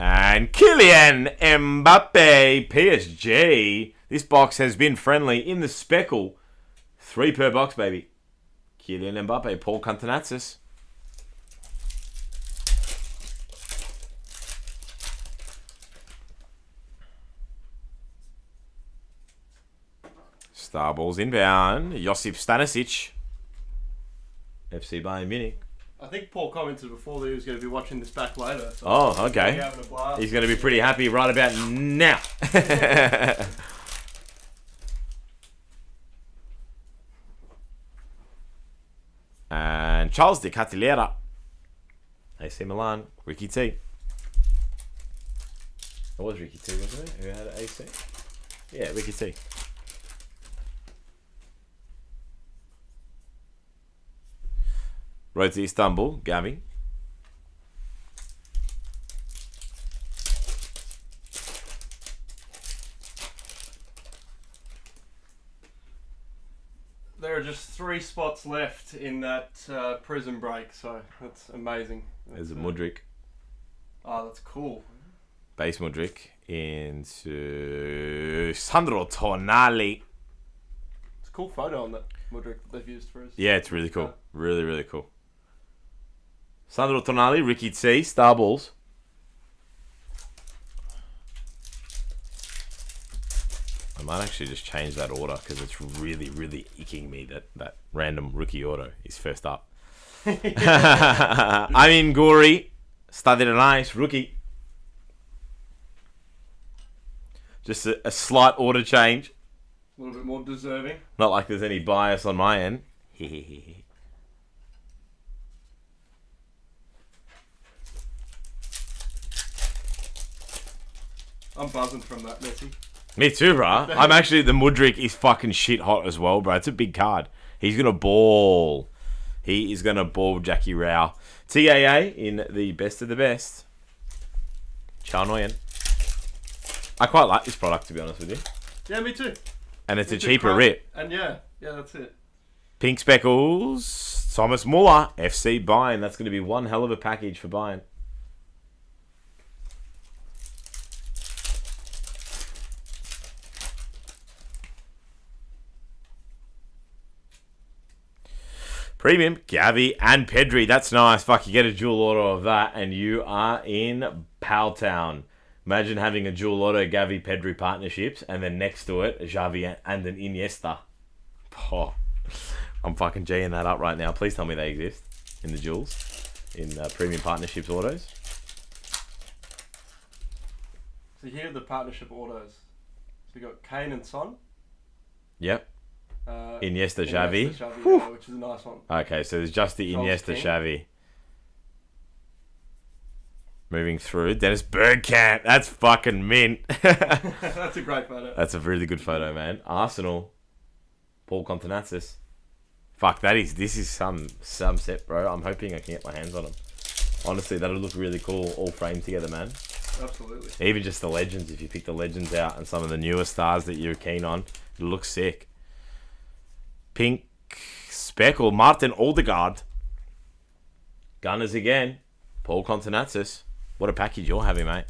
And Kylian Mbappe, PSG. This box has been friendly in the speckle. 3 per box, baby. Kylian Mbappe, Paul Contenatsis. Star balls inbound. Josip Stanisic. FC Bayern Munich. I think Paul commented before that he was going to be watching this back later. So Oh, okay. having a blast. He's going to be pretty happy right about now. And Charles de Cattilera. AC Milan. Ricky T. It was Ricky T, wasn't it? Who had an AC? Yeah, Ricky T. Road to Istanbul, Gami. There are just 3 spots left in that prison break, so that's amazing. There's a Mudryk. Oh, that's cool. Base Mudryk into Sandro Tonali. It's a cool photo on that Mudryk that they've used for us. Yeah, it's really cool. Really, really cool. Sandro Tonali, Ricky T, Star Balls. I might actually just change that order because it's really, really icking me that random rookie auto is first up. I mean, Gory, studied a nice rookie. Just a slight order change. A little bit more deserving. Not like there's any bias on my end. I'm buzzing from that, Messi. Me too, bro. I'm actually, the Mudryk is fucking shit hot as well, bro. It's a big card. He's going to ball. He is going to ball Jackie Rao. TAA in the best of the best. Chow Nguyen. I quite like this product, to be honest with you. Yeah, me too. And it's a cheaper rip. And yeah, that's it. Pink Speckles. Thomas Muller. FC Bayern. That's going to be one hell of a package for Bayern. Premium, Gavi and Pedri. That's nice. Fuck, you get a dual auto of that and you are in Powtown. Imagine having a dual auto Gavi Pedri partnerships and then next to it, a Xavi and an Iniesta. Oh, I'm fucking G'ing that up right now. Please tell me they exist in the duels, in premium partnerships autos. So here are the partnership autos. So we got Kane and Son. Yep. Iniesta Xavi. Which is a nice one. Okay, so there's just the Iniesta Xavi. Moving through. Dennis Bergkamp. That's fucking mint. That's a great photo. That's a really good photo, man. Arsenal. Paul Contenazis. Fuck, this is some set, bro. I'm hoping I can get my hands on them. Honestly, that'll look really cool, all framed together, man. Absolutely. Even just the legends, if you pick the legends out and some of the newer stars that you're keen on, it looks sick. Pink Speckle, Martin Odegaard. Gunners again. Paul Contenazis. What a package you're having, mate.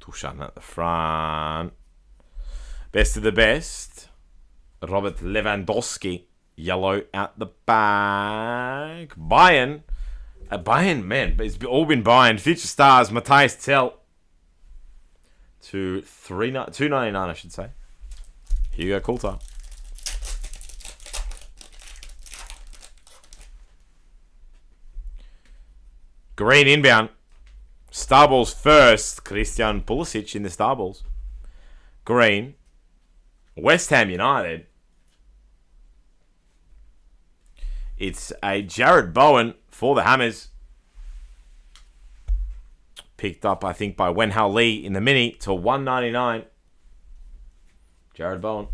Tushan at the front. Best of the best. Robert Lewandowski. Yellow at the back. Bayern. Bayern, man. It's all been Bayern. Future stars. Matthias Tell. To $2.99, I should say. Hugo Coulter. Green inbound. Starballs first. Christian Pulisic in the Starballs. Green. West Ham United. It's a Jared Bowen for the Hammers. Picked up, I think, by Wenhao Lee in the mini to $1.99. Jared Bowen.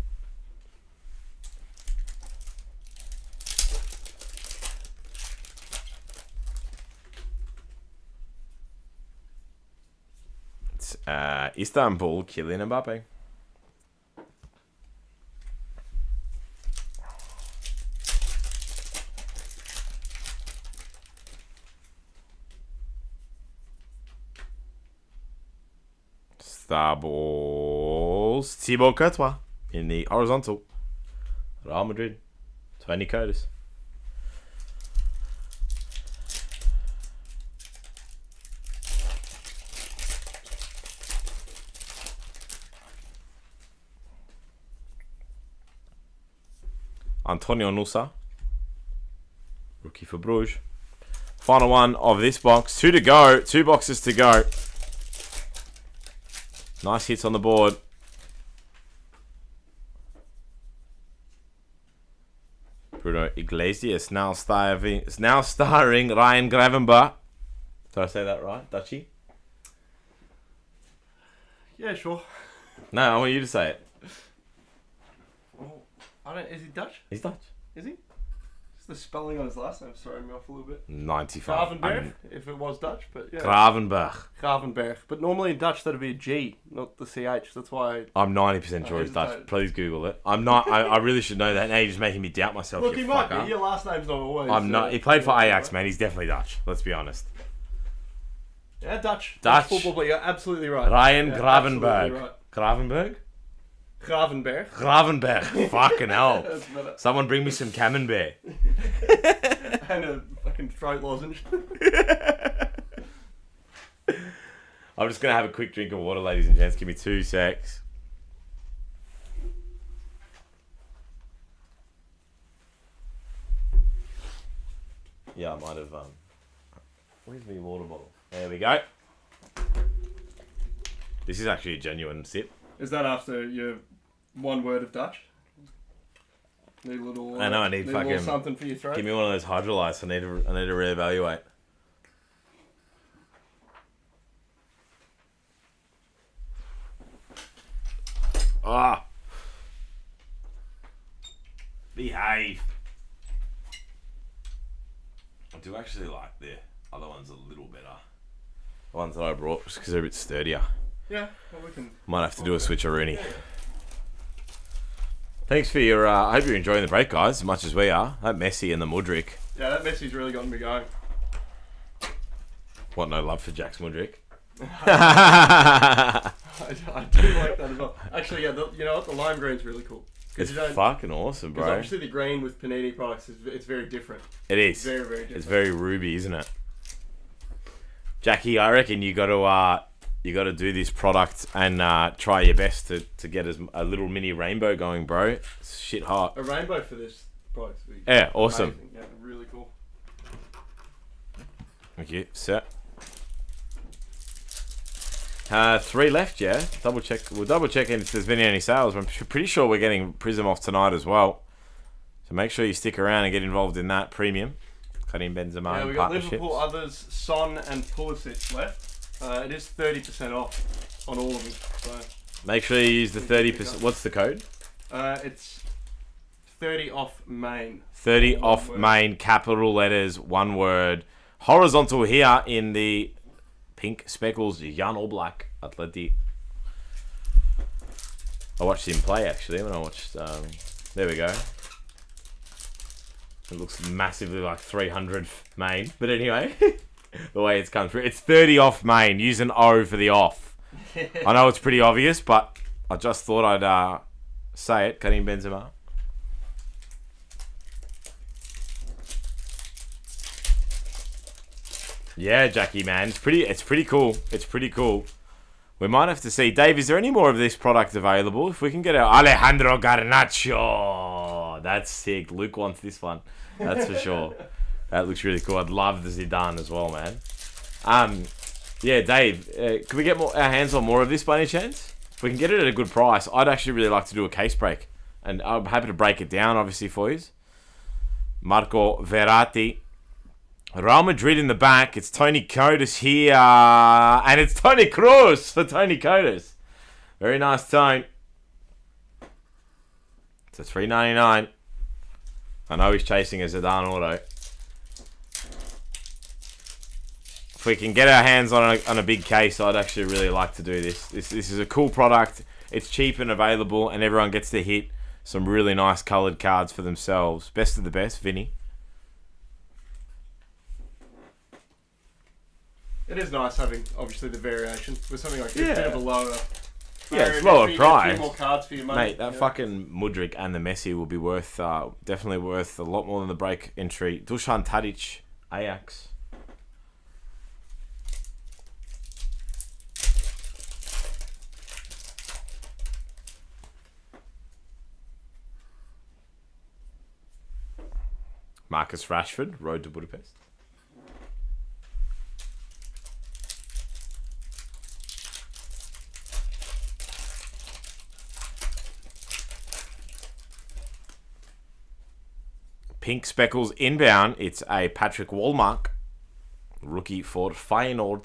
It's Istanbul, Kylian Mbappe. Starballs. Thibaut Courtois in the horizontal. Real Madrid. Tony Curtis. Antonio Nusa. Rookie for Bruges. Final one of this box. 2 to go. 2 boxes to go. Nice hits on the board. Bruno Iglesias now starring Ryan Gravenberch. Did I say that right, Dutchie? Yeah, sure. No, I want you to say it. Well, is he Dutch? He's Dutch. Is he? It's the spelling on his last name throwing me off a little bit. 95. Gravenberch, if it was Dutch, but yeah. Gravenberch. But normally in Dutch that'd be a G, not the CH. That's why. I'm 90% sure he's Dutch. Please Google it. I'm not. I really should know that. Now you're just making me doubt myself. Look, you he might fucker. be. Your last name's not always. I'm not. He played for Ajax, man. He's definitely Dutch. Let's be honest. Yeah, Dutch. Dutch football player. You're absolutely right. Ryan yeah, Gravenberch. right. Gravenberch? Gravenberch. Fucking hell. That's better. Someone bring me some camembert. And a fucking throat lozenge. I'm just going to have a quick drink of water, ladies and gents. Give me 2 secs. Yeah, I might have... Where's my water bottle? There we go. This is actually a genuine sip. Is that after your 1 word of Dutch? Need a little... I know, I need a fucking... little something for your throat? Give me one of those hydrolytes. I need to reevaluate. Ah. Behave. I do actually like the other ones a little better. The ones that I brought, just because they're a bit sturdier. Yeah, well, we can... Might have to do a switcheroonie. Thanks for your... I hope you're enjoying the break, guys, as much as we are. That Messi and the Mudryk. Yeah, that Messi's really gotten me going. What, no love for Jax Mudryk? I do like that as well. Actually, yeah, you know what? The lime green's really cool. It's fucking awesome, bro. Because obviously the green with panini products, it's very different. It is. Very, very different. It's very ruby, isn't it? Jackie, I reckon you got to do this product and try your best to get a little mini rainbow going, bro. It's shit hot. A rainbow for this product. Yeah, awesome. Amazing. Yeah, really cool. Thank you. Set. 3 left, yeah. Double check. We'll double check if there's been any sales. I'm pretty sure we're getting Prism off tonight as well. So make sure you stick around and get involved in that premium. Karim Benzema Yeah, we got partnerships. Liverpool, others, Son and Pulisic left. It is 30% off on all of them. So Make sure you use the 30%. What's the code? it's 30 off main. 30 One off word. main, capital letters, 1 word. Horizontal here in the pink speckles, Jan Oblak, Atleti. I watched him play actually when I watched. There we go. It looks massively like 300 main, but anyway, the way it's come through, it's 30 off main. Use an O for the off. I know it's pretty obvious, but I just thought I'd say it. Karim Benzema. Yeah, Jackie, man, it's pretty cool. It's pretty cool. We might have to see. Dave, is there any more of this product available? If we can get our Alejandro Garnacho, that's sick. Luke wants this one, that's for sure. That looks really cool. I'd love the Zidane as well, man. Yeah, Dave, can we get our hands on more of this by any chance? If we can get it at a good price, I'd actually really like to do a case break, and I'm happy to break it down, obviously, for you. Marco Verratti. Real Madrid in the back. It's Tony Coates here. And it's Tony Kroos for Tony Coates. Very nice tone. It's a $3.99. I know he's chasing a Zidane auto. If we can get our hands on a big case, I'd actually really like to do this. This is a cool product. It's cheap and available, and everyone gets to hit some really nice coloured cards for themselves. Best of the best, Vinny. It is nice having, obviously, the variation with something like this. Yeah. Bit of a lower... Yeah, it's lower you get price. A few more cards for your money. Mate, that fucking Mudryk and the Messi will be worth, definitely worth a lot more than the break entry. Dusan Tadic, Ajax. Marcus Rashford, Road to Budapest. Pink speckles inbound. It's a Patrick Wallmark, rookie for Feyenoord.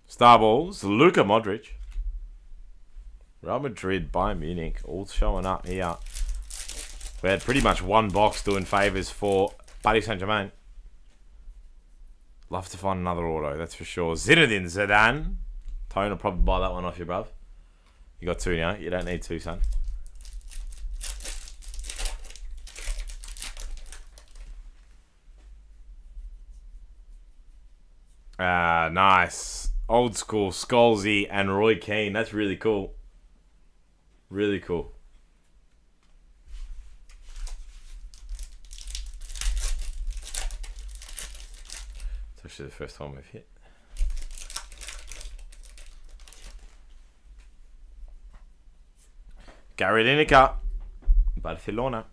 Star Balls, Luka Modric. Real Madrid, Bayern Munich, all showing up here. We had pretty much one box doing favours for Paris Saint-Germain. Love to find another auto, that's for sure. Zinedine Zidane. Tone will probably buy that one off you, bruv. You got 2 now. You don't need 2, son. Nice. Old school Scholesy and Roy Keane. That's really cool. Really cool. It's actually the first time we've hit. Gary Lineker, Barcelona.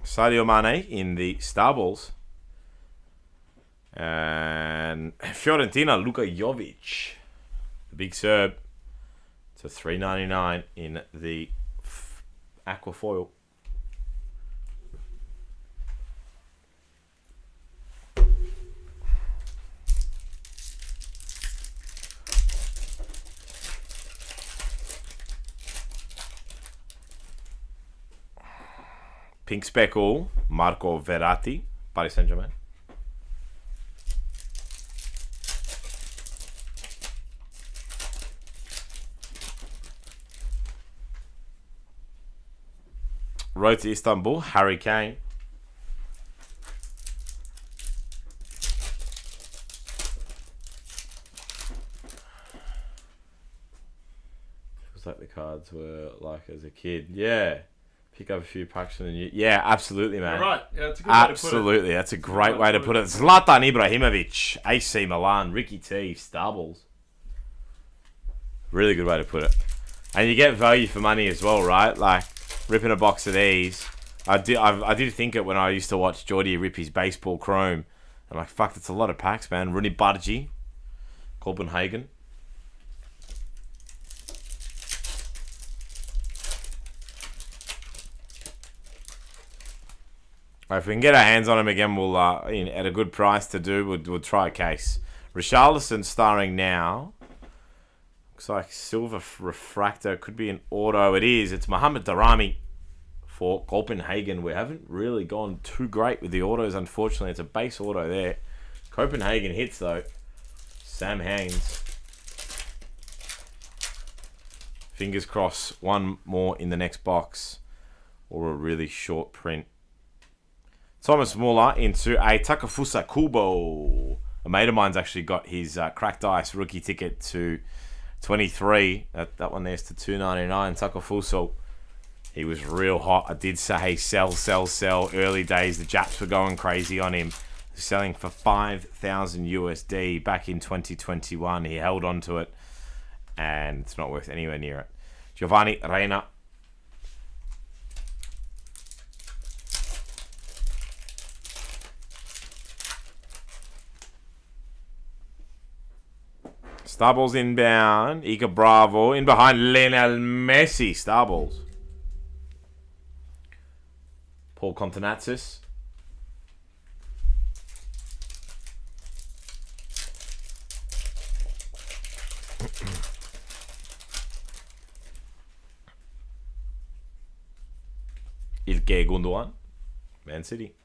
Sadio Mane in the Starballs. And Fiorentina, Luka Jovic, the big Serb, to $3.99 in the Aquafoil. Pink Speckle, Marco Verratti, Paris Saint-Germain. Road to Istanbul, Harry Kane. Feels like the cards were like as a kid. Yeah. Pick up a few packs from the new... Yeah, absolutely, man. You're right. Yeah, that's a good way to put it. Absolutely. That's a great way to put it. Zlatan Ibrahimovic, AC Milan, Ricky T, Starballs. Really good way to put it. And you get value for money as well, right? Like, ripping a box of these. I did think it when I used to watch Geordie rip his baseball chrome. I'm like, fuck, that's a lot of packs, man. Rooney Bargi, Copenhagen. If we can get our hands on him again, we'll at a good price to do. We'll try a case. Richarlison starring now. Looks like silver refractor. Could be an auto. It is. It's Mohamed Darami for Copenhagen. We haven't really gone too great with the autos, unfortunately. It's a base auto there. Copenhagen hits, though. Sam Haynes. Fingers crossed. One more in the next box. Or a really short print. Thomas Muller into a Takefusa Kubo. A mate of mine's actually got his cracked ice rookie ticket to 23. That one there's to $2.99. Takefusa, he was real hot. I did say sell, sell, sell. Early days, the Japs were going crazy on him. Selling for 5,000 USD back in 2021. He held on to it, and it's not worth anywhere near it. Giovanni Reina. Starballs inbound. Ica Bravo in behind Lionel Messi. Starballs. Paul Contanazis. Ilkay Gundogan. Man City.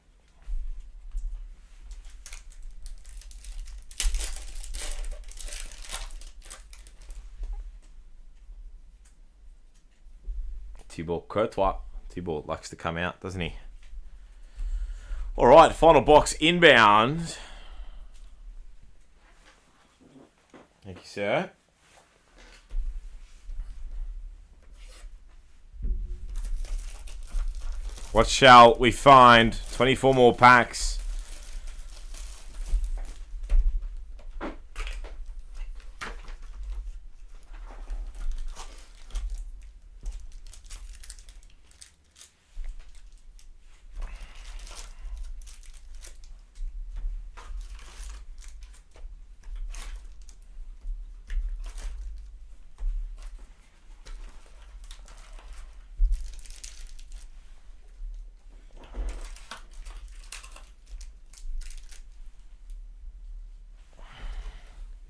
Thibaut Courtois. Thibaut likes to come out, doesn't he? Alright, final box inbound. Thank you, sir. What shall we find? 24 more packs.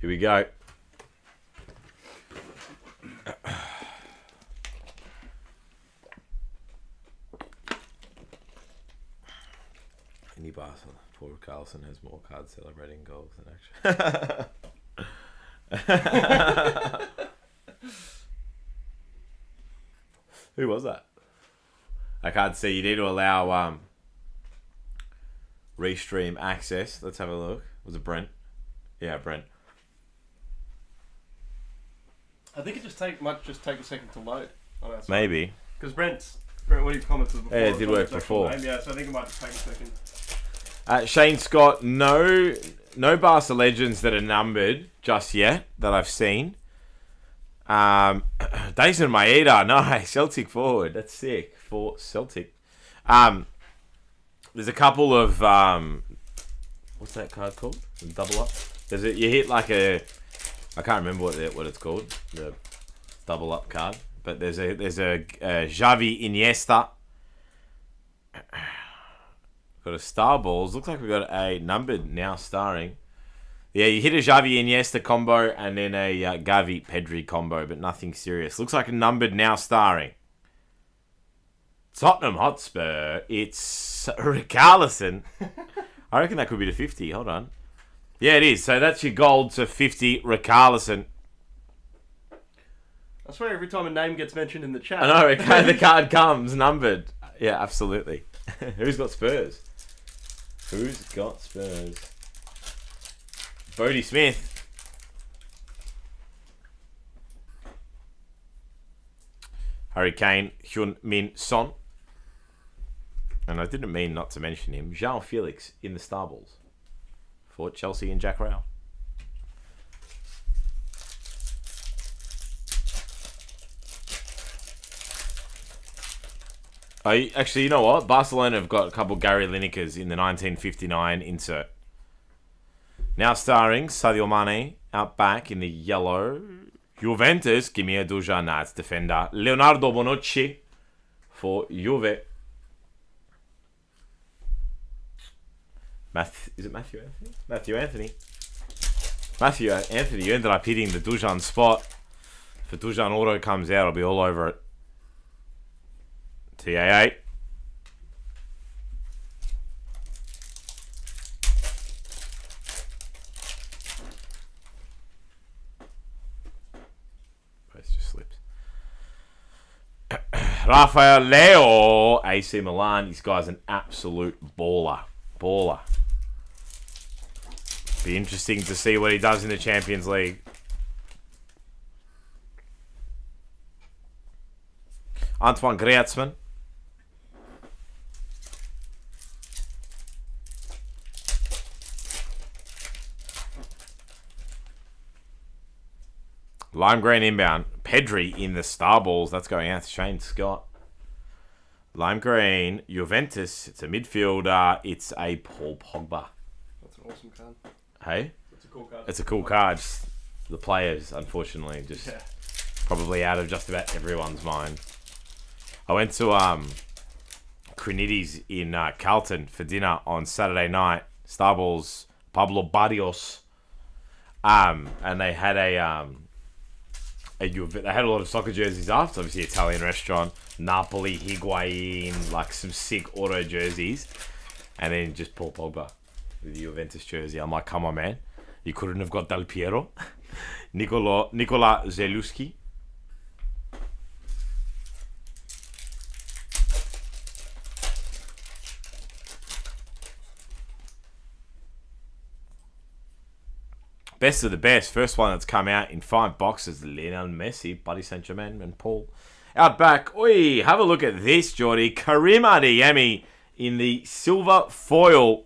Here we go. Any Barcelona. Poor Carlson has more cards celebrating goals than actually. Who was that? I can't see. You need to allow restream access. Let's have a look. Was it Brent? Yeah, Brent. I think it might just take a second to load. On our side. Maybe. Because Brent, what he commented before. Yeah, it did work before. Yeah, so I think it might just take a second. Shane Scott, no Barca legends that are numbered just yet that I've seen. Dyson Maeda, nice. Celtic forward. That's sick for Celtic. There's a couple of what's that card called? Double up. You hit like a, I can't remember what it's called. The double up card. But there's a Xavi Iniesta. Got a Star Balls. Looks like we've got a numbered now starring. Yeah, you hit a Xavi Iniesta combo and then a Gavi Pedri combo, but nothing serious. Looks like a numbered now starring. Tottenham Hotspur. It's Richarlison. I reckon that could be to 50. Hold on. Yeah, it is. So that's your gold to 50 Richarlison. I swear every time a name gets mentioned in the chat. I know, the card comes numbered. Yeah, absolutely. Who's got Spurs? Who's got Spurs? Bodie Smith. Harry Kane, Hyun Min Son. And I didn't mean not to mention him. João Felix in the Starballs for Chelsea and Jack Rao. Actually, you know what? Barcelona have got a couple Gary Linekers in the 1959 insert. Now starring Sadio Mane out back in the yellow. Juventus, Gimia Dujanats defender. Leonardo Bonucci for Juve. Is it Matthew Anthony? Matthew Anthony. Matthew Anthony, you ended up hitting the Dujan spot. If the Dujan auto comes out, I'll be all over it. TA8. Post just slipped. Rafael Leo, AC Milan. This guy's an absolute baller. Be interesting to see what he does in the Champions League. Antoine Griezmann. Lime green inbound. Pedri in the Starballs. That's going out to Shane Scott. Lime green. Juventus. It's a midfielder. It's a Paul Pogba. That's an awesome card. Hey? That's a cool card. It's a cool card. Just the players, unfortunately, just probably out of just about everyone's mind. I went to Crinides in Carlton for dinner on Saturday night. Starballs, Pablo Barrios. And they had they had a lot of soccer jerseys after, obviously Italian restaurant, Napoli, Higuain, like some sick auto jerseys. And then just Paul Pogba with the Juventus jersey. I'm like, come on, man. You couldn't have got Del Piero. Nicola Zeluski. Best of the best. First one that's come out in 5 boxes. Lionel Messi, Paris Saint-Germain, and Paul. Out back. Oi, have a look at this, Geordie. Karim Adeyemi in the silver foil.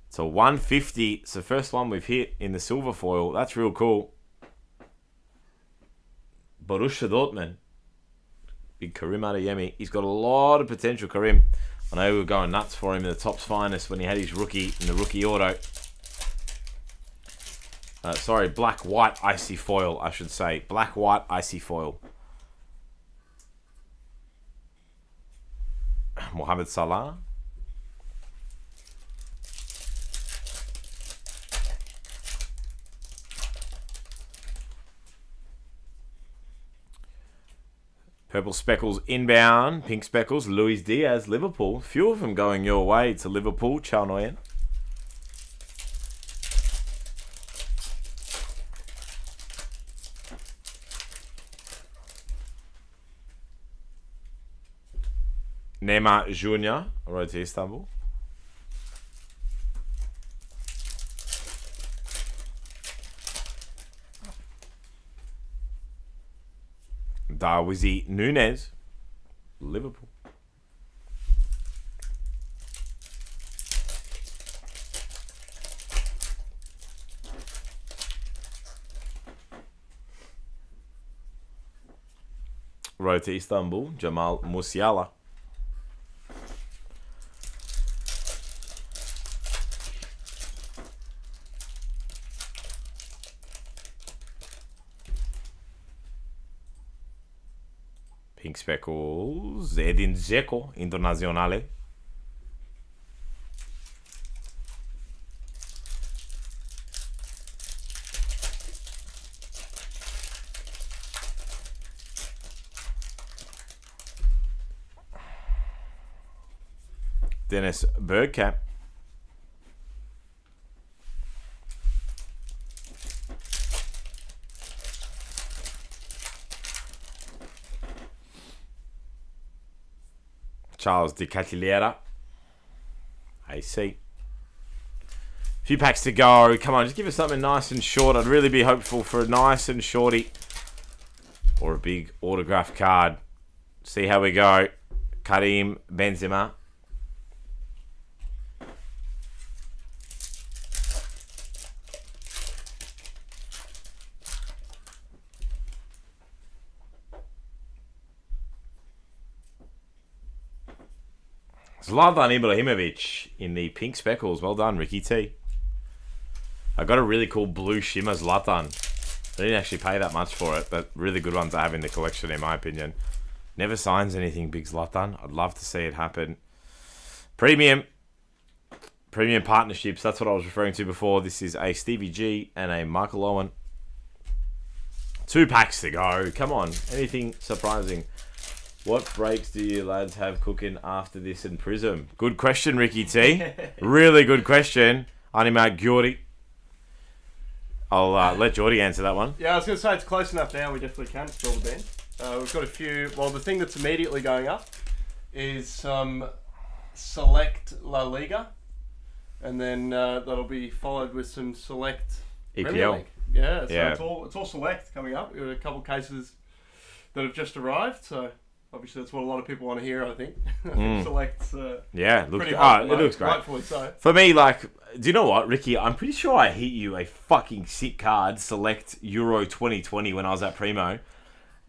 It's a 150. It's the first one we've hit in the silver foil. That's real cool. Borussia Dortmund. Big Karim Adeyemi. He's got a lot of potential, Karim. I know we were going nuts for him in the top's finest when he had his rookie in the rookie auto. Sorry, black-white icy foil, I should say. Black-white icy foil. Mohamed Salah. Purple speckles inbound. Pink speckles, Luis Diaz, Liverpool. Few of them going your way to Liverpool, Chao Nguyen. Neymar Jr. Road to Istanbul. Darwizi Núñez, Liverpool. Road to Istanbul, Jamal Musiala. Pink Speckles, Edin Dzeko, Internazionale. Dennis Bergkamp. Charles de Catiliera. AC. Few packs to go. Come on, just give us something nice and short. I'd really be hopeful for a nice and shorty. Or a big autograph card. See how we go. Karim Benzema. Zlatan Ibrahimovic in the pink speckles. Well done, Ricky T. I got a really cool blue shimmer Zlatan. I didn't actually pay that much for it, but really good one to have in the collection, in my opinion. Never signs anything, big Zlatan. I'd love to see it happen. Premium partnerships. That's what I was referring to before. This is a Stevie G and a Michael Owen. 2 packs to go. Come on. Anything surprising? What breaks do you lads have cooking after this in Prism? Good question, Ricky T. Really good question. Anima Giori. I'll let Geordie answer that one. Yeah, I was going to say it's close enough now. We definitely can fill the band. We've got a few. Well, the thing that's immediately going up is some select La Liga, and then that'll be followed with some select Premier EPL. League. Yeah, so Yeah. It's all select coming up. We've got a couple cases that have just arrived, so obviously that's what a lot of people want to hear, I think. I think Select's Yeah, it looks, pretty hot at the it looks moment, great. rightfully so. For me, like, do you know what, Ricky? I'm pretty sure I hit you a fucking sick card, Select Euro 2020, when I was at Primo.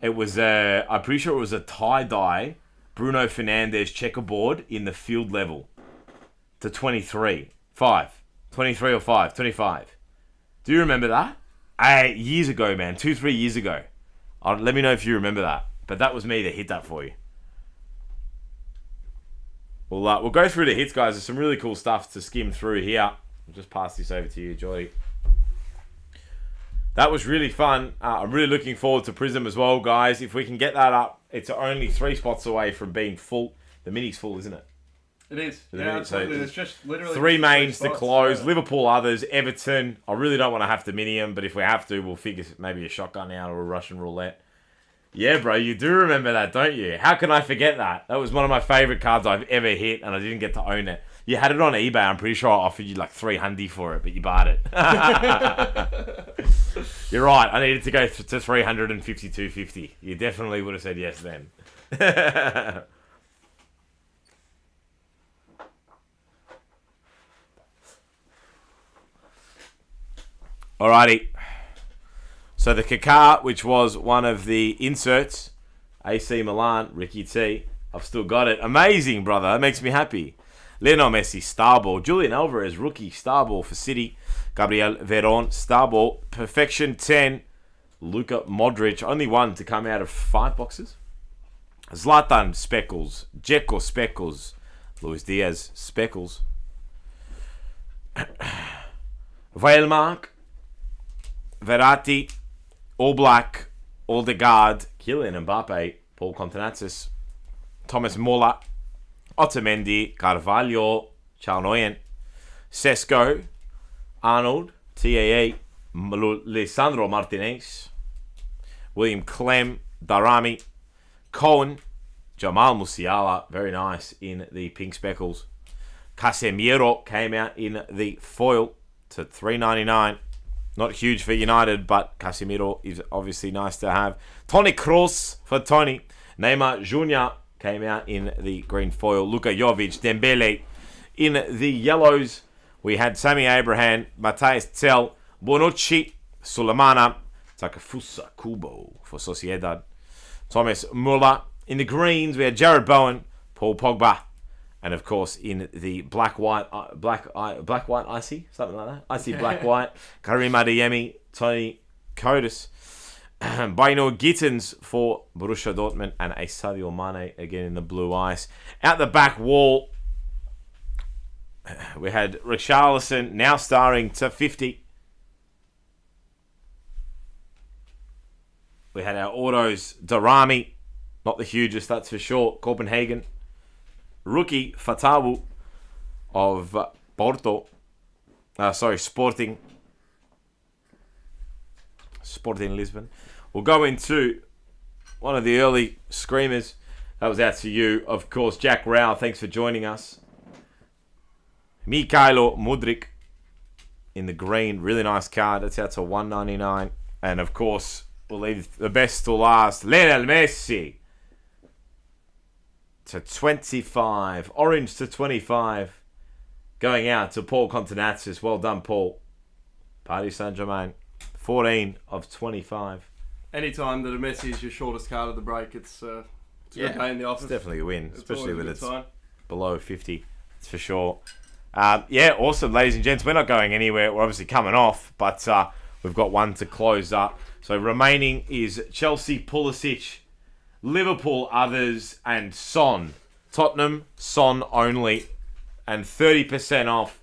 It was, I'm pretty sure it was a tie-dye Bruno Fernandes checkerboard in the field level to 23. 5. 23 or 5. 25. Do you remember that? 8 years ago, man. 2-3 years ago. Let me know if you remember that. But that was me that hit that for you. We'll go through the hits, guys. There's some really cool stuff to skim through here. I'll just pass this over to you, Jolly. That was really fun. I'm really looking forward to Prism as well, guys. If we can get that up, it's only 3 spots away from being full. The mini's full, isn't it? It is. The Yeah, mini- absolutely. so There's just literally 3 just mains to spots, close. yeah. Liverpool others. Everton. I really don't want to have to mini them, but if we have to, we'll figure maybe a shotgun out or a Russian roulette. Yeah, bro, you do remember that, don't you? How can I forget that? That was one of my favourite cards I've ever hit, and I didn't get to own it. You had it on eBay. I'm pretty sure I offered you like $300 for it, but you bought it. You're right. I needed to go to $352.50. You definitely would have said yes then. Alrighty. So the Kaká, which was one of the inserts, AC Milan, Ricky T. I've still got it. Amazing, brother. That makes me happy. Lionel Messi, Starball. Julian Alvarez, rookie, Starball for City. Gabriel Veron, Starball. Perfection 10. Luka Modric, only one to come out of 5 boxes. Zlatan, Speckles. Dzeko, Speckles. Luis Diaz, Speckles. Weilmark. Verratti. All Black. Aldegaard. Kylian Mbappe. Paul Contenazis. Thomas Muller. Otamendi. Carvalho. Chalnoyen. Sesko. Arnold. TAA. Lisandro Martinez. William Clem. Darami. Cohen. Jamal Musiala, very nice in the pink speckles. Casemiro came out in the foil to $3.99. Not huge for United, but Casemiro is obviously nice to have. Toni Kroos for Tony. Neymar Jr. came out in the green foil. Luka Jovic, Dembele in the yellows. We had Sammy Abraham, Matthias Zell, Bonucci, Sulemana, Takafusa Kubo for Sociedad. Thomas Muller. In the greens, we had Jared Bowen, Paul Pogba, and of course in the black white icy, something like that. Icy black white, Karim Adeyemi, Tony Kodas, Baino Gittins for Borussia Dortmund, and a Sadio Mane again in the blue ice. Out the back wall, we had Richarlison now starring to 50. We had our autos, Darami, not the hugest, that's for sure. Copenhagen. Rookie Fatawu of Sporting Lisbon. We'll go into one of the early screamers. That was out to you, of course, Jack Rao. Thanks for joining us. Mikhailo Mudryk in the green. Really nice card. That's out to $1.99. And, of course, we'll leave the best to last. Lionel Messi to 25. Orange to 25. Going out to Paul Contenazis. Well done, Paul. Paris Saint-Germain. 14 of 25. Anytime that a Messi is your shortest card of the break, it's a good day in the office. It's definitely a win, It's especially when it's sign. below 50. It's for sure. Awesome, ladies and gents. We're not going anywhere. We're obviously coming off, but we've got one to close up. So remaining is Chelsea, Pulisic, Liverpool, others, and Son. Tottenham, Son only, and 30% off.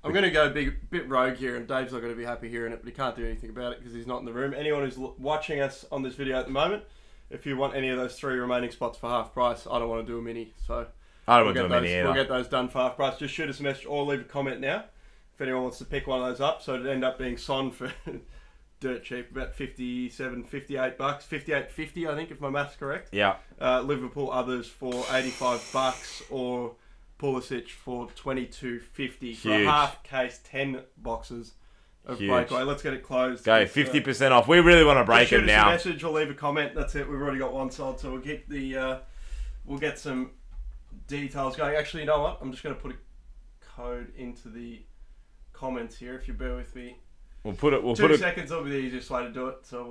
I'm going to go a bit rogue here, and Dave's not going to be happy hearing it, but he can't do anything about it because he's not in the room. Anyone who's watching us on this video at the moment, if you want any of those 3 remaining spots for half price, I don't want to do a mini, so I don't want to do a mini either. We'll get those done for half price. Just shoot us a message or leave a comment now if anyone wants to pick one of those up. So it'd end up being Son for dirt cheap, about 57, 58 bucks, 58.50 I think if my math's correct. Yeah. Liverpool others for 85 bucks or Pulisic for 22.50 for a half case 10 boxes of breakaway. Let's get it closed. Go 50% off. We really want to break it now. Shoot us a message or leave a comment. That's it. We've already got one sold, so we'll get some details going. Actually, you know what? I'm just going to put a code into the comments here. If you bear with me. We'll put 2 seconds will be the easiest way to do it. So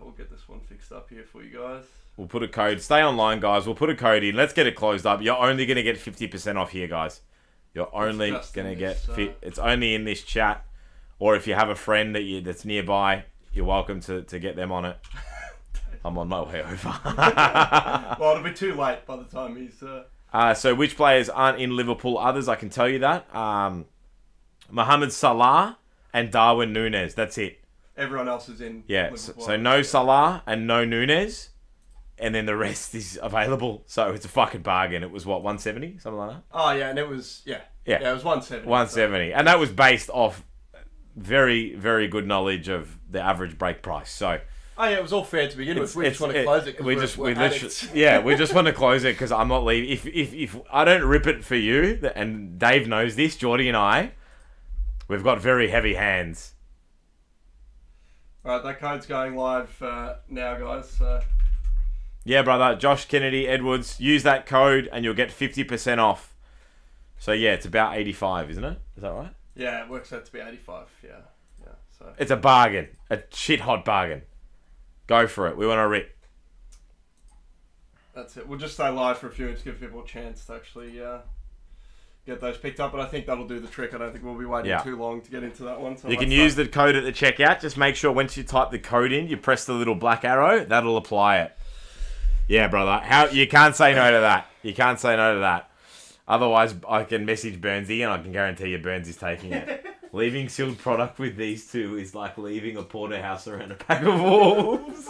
we'll get this one fixed up here for you guys. We'll put a code. Stay online, guys. We'll put a code in. Let's get it closed up. You're only going to get 50% off here, guys. You're only going to get... It's only in this chat. Or if you have a friend that's nearby, you're welcome to get them on it. I'm on my way over. Well, it'll be too late by the time he's... So which players aren't in Liverpool? Others, I can tell you that. Mohamed Salah and Darwin Núñez. That's it. Everyone else is in. Yeah, so no Salah and no Núñez. And then the rest is available. So it's a fucking bargain. It was, what, 170? Something like that? Oh, yeah, and it was, yeah, it was 170. 170. So. And that was based off very, very good knowledge of the average break price. So... Oh, yeah, it was all fair to begin with. We just want to close it. We just want to close it because I'm not leaving. If I don't rip it for you, and Dave knows this, Geordie and I, we've got very heavy hands. All right, that code's going live now, guys. Yeah, brother. Josh Kennedy Edwards, use that code and you'll get 50% off. So, yeah, it's about 85, isn't it? Is that right? Yeah, it works out to be 85, yeah. So it's a bargain. A shit-hot bargain. Go for it. We want to rip. That's it. We'll just stay live for a few minutes, give people a chance to actually get those picked up. But I think that'll do the trick. I don't think we'll be waiting too long to get into that one. So you can use the code at the checkout. Just make sure once you type the code in, you press the little black arrow. That'll apply it. Yeah, brother. You can't say no to that. You can't say no to that. Otherwise, I can message Burnsy and I can guarantee you Burnsy's taking it. Leaving sealed product with these two is like leaving a porterhouse around a pack of wolves.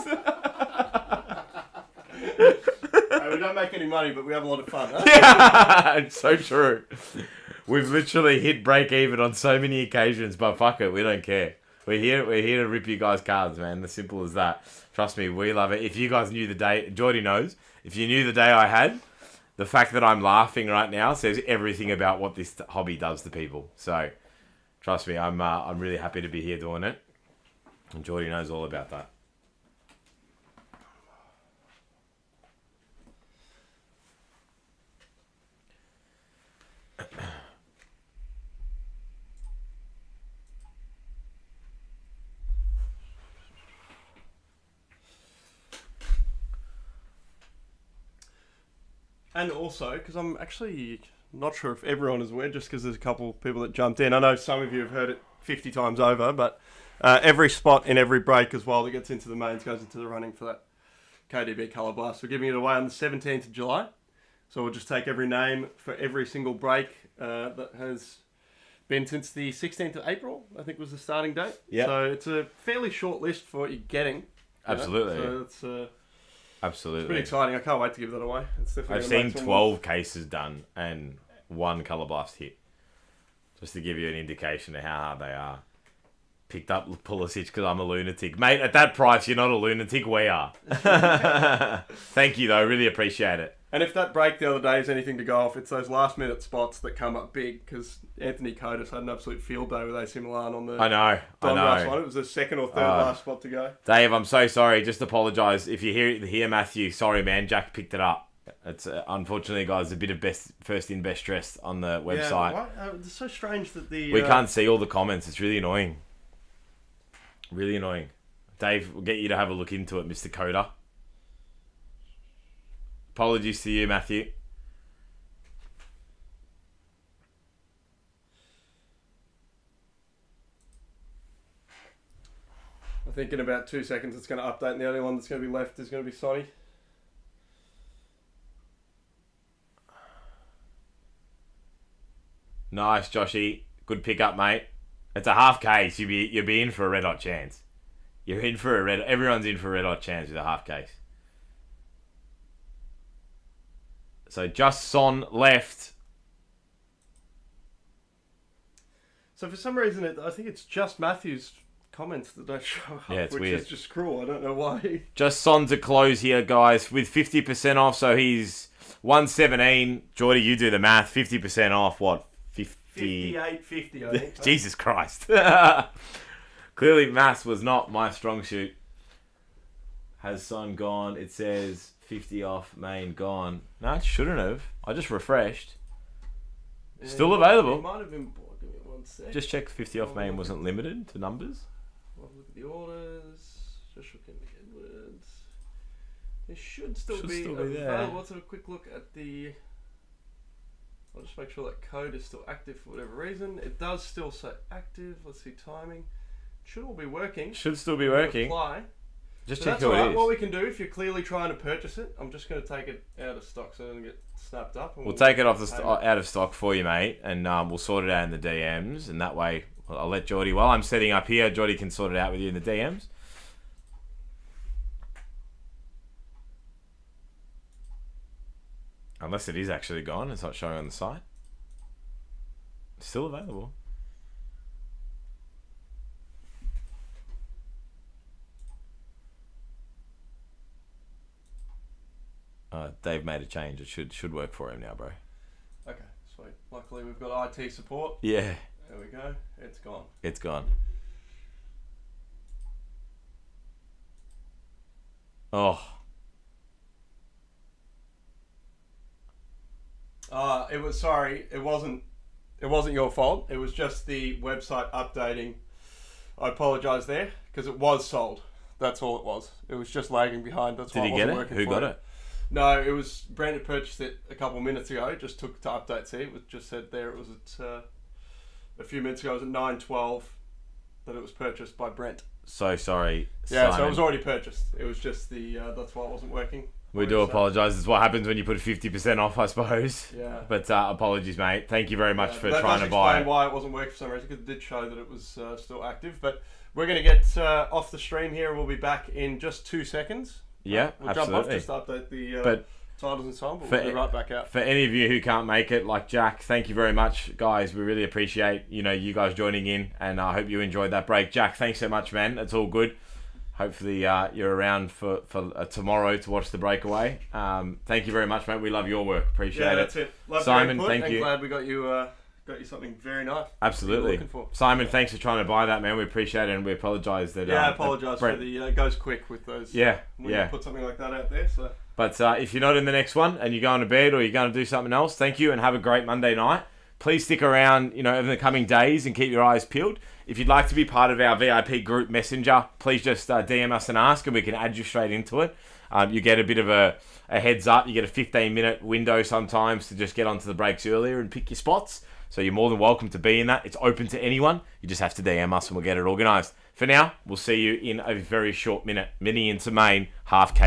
We don't make any money, but we have a lot of fun. Huh? Yeah, it's so true. We've literally hit break even on so many occasions, but fuck it, we don't care. We're here to rip you guys cards, man. As simple as that. Trust me, we love it. If you guys knew the day, Geordie knows. If you knew the day I had, the fact that I'm laughing right now says everything about what this hobby does to people. So, trust me, I'm really happy to be here doing it. And Geordie knows all about that. And also, because I'm actually not sure if everyone is aware, just because there's a couple of people that jumped in. I know some of you have heard it 50 times over, but every spot in every break as well that gets into the mains goes into the running for that KDB Colour Blast. We're giving it away on the 17th of July. So we'll just take every name for every single break that has been since the 16th of April, I think was the starting date. Yep. So it's a fairly short list for what you're getting. Absolutely. So it's Absolutely. pretty exciting. I can't wait to give that away. It's definitely I've gonna seen make some 12 cases done and 1 Colour Blast hit. Just to give you an indication of how hard they are. Picked up Pulisic because I'm a lunatic. Mate, at that price, you're not a lunatic. We are. Thank you, though. Really appreciate it. And if that break the other day is anything to go off, it's those last-minute spots that come up big, because Anthony Cotis had an absolute field day with AC Milan on the I know. Don Russ one. It was the second or third last spot to go. Dave, I'm so sorry. Just apologise. If you hear Matthew, sorry, man. Jack picked it up. It's unfortunately, guys, a bit of first in, best dressed on the website. Yeah, it's so strange that the... We can't see all the comments. It's really annoying. Really annoying. Dave, we'll get you to have a look into it, Mr. Coda. Apologies to you, Matthew. I think in about 2 seconds it's going to update, and the only one that's going to be left is going to be Sonny. Nice, Joshy. Good pickup, mate. It's a half case. You'll be in for a red hot chance. You're in for a everyone's in for a red hot chance with a half case. So just Son left. So for some reason, I think it's just Matthew's comments that don't show up, Yeah, it's which weird. is just cruel. I don't know why. Just Son to close here, guys, with 50% off. So he's 117. Jordy, you do the math. 50% off. What? 58.50, I think. Jesus Christ. Clearly, maths was not my strong suit. Has Son gone? It says 50 off, main gone. No, it shouldn't have. I just refreshed. Still available. It might have been bought. Give me 1 sec. Just check 50 off main wasn't limited to numbers. Well, look at the orders. Just looking at Edwards. It should still be there. available. Let's have a quick look at the... I'll just make sure that code is still active for whatever reason. It does still say active. Let's see timing. Should all be working. Should still be working. Apply. Just So check that's who alright. it is. What we can do, if you're clearly trying to purchase it, I'm just going to take it out of stock so it doesn't get snapped up. And We'll take it off out of stock for you, mate, and we'll sort it out in the DMs. And that way, I'll let Geordie, while I'm setting up here, Geordie can sort it out with you in the DMs. Unless it is actually gone, it's not showing on the site. It's still available. Dave made a change. It should work for him now, bro. Okay, sweet. Luckily, we've got IT support. Yeah, There we go. It's gone. it's gone. Oh, It was sorry. It wasn't your fault. It was just the website updating. I apologise there because it was sold. That's all it was. It was just lagging behind. That's did why he it get wasn't it? working Who for got him. it? No, it was Brent had purchased it a couple of minutes ago. It just took to update. See, it was just said there. It was at a few minutes ago. It was at 9:12 that it was purchased by Brent. So sorry, Yeah, Simon. so it was already purchased. It was just the that's why it wasn't working. We do apologise. It's what happens when you put 50% off, I suppose. Yeah. But apologies, mate. Thank you very much for that trying does to buy explain it. why it wasn't working for some reason, because it did show that it was still active. But we're going to get off the stream here. We'll be back in just 2 seconds. Yeah, We'll absolutely. jump off just to update the But titles and so on, but For- we'll be right back out. For any of you who can't make it, like Jack, thank you very much, guys. We really appreciate you guys joining in, and I hope you enjoyed that break. Jack, thanks so much, man. It's all good. Hopefully you're around for tomorrow to watch the breakaway. Thank you very much, mate. We love your work. Appreciate Yeah, it. that's it. Love Simon, your input, thank and you. Glad we got you something very nice. Absolutely. Looking for. Simon, thanks for trying to buy that, man. We appreciate it, and we apologise that. Yeah, I apologise for Brent- the goes quick with those. Yeah, when yeah. you put something like that out there. So But if you're not in the next one and you're going to bed or you're going to do something else, thank you and have a great Monday night. Please stick around, over the coming days and keep your eyes peeled. If you'd like to be part of our VIP group messenger, please just DM us and ask, and we can add you straight into it. You get a bit of a heads up. You get a 15-minute window sometimes to just get onto the breaks earlier and pick your spots. So you're more than welcome to be in that. It's open to anyone. You just have to DM us and we'll get it organised. For now, we'll see you in a very short minute. Mini into main, half K.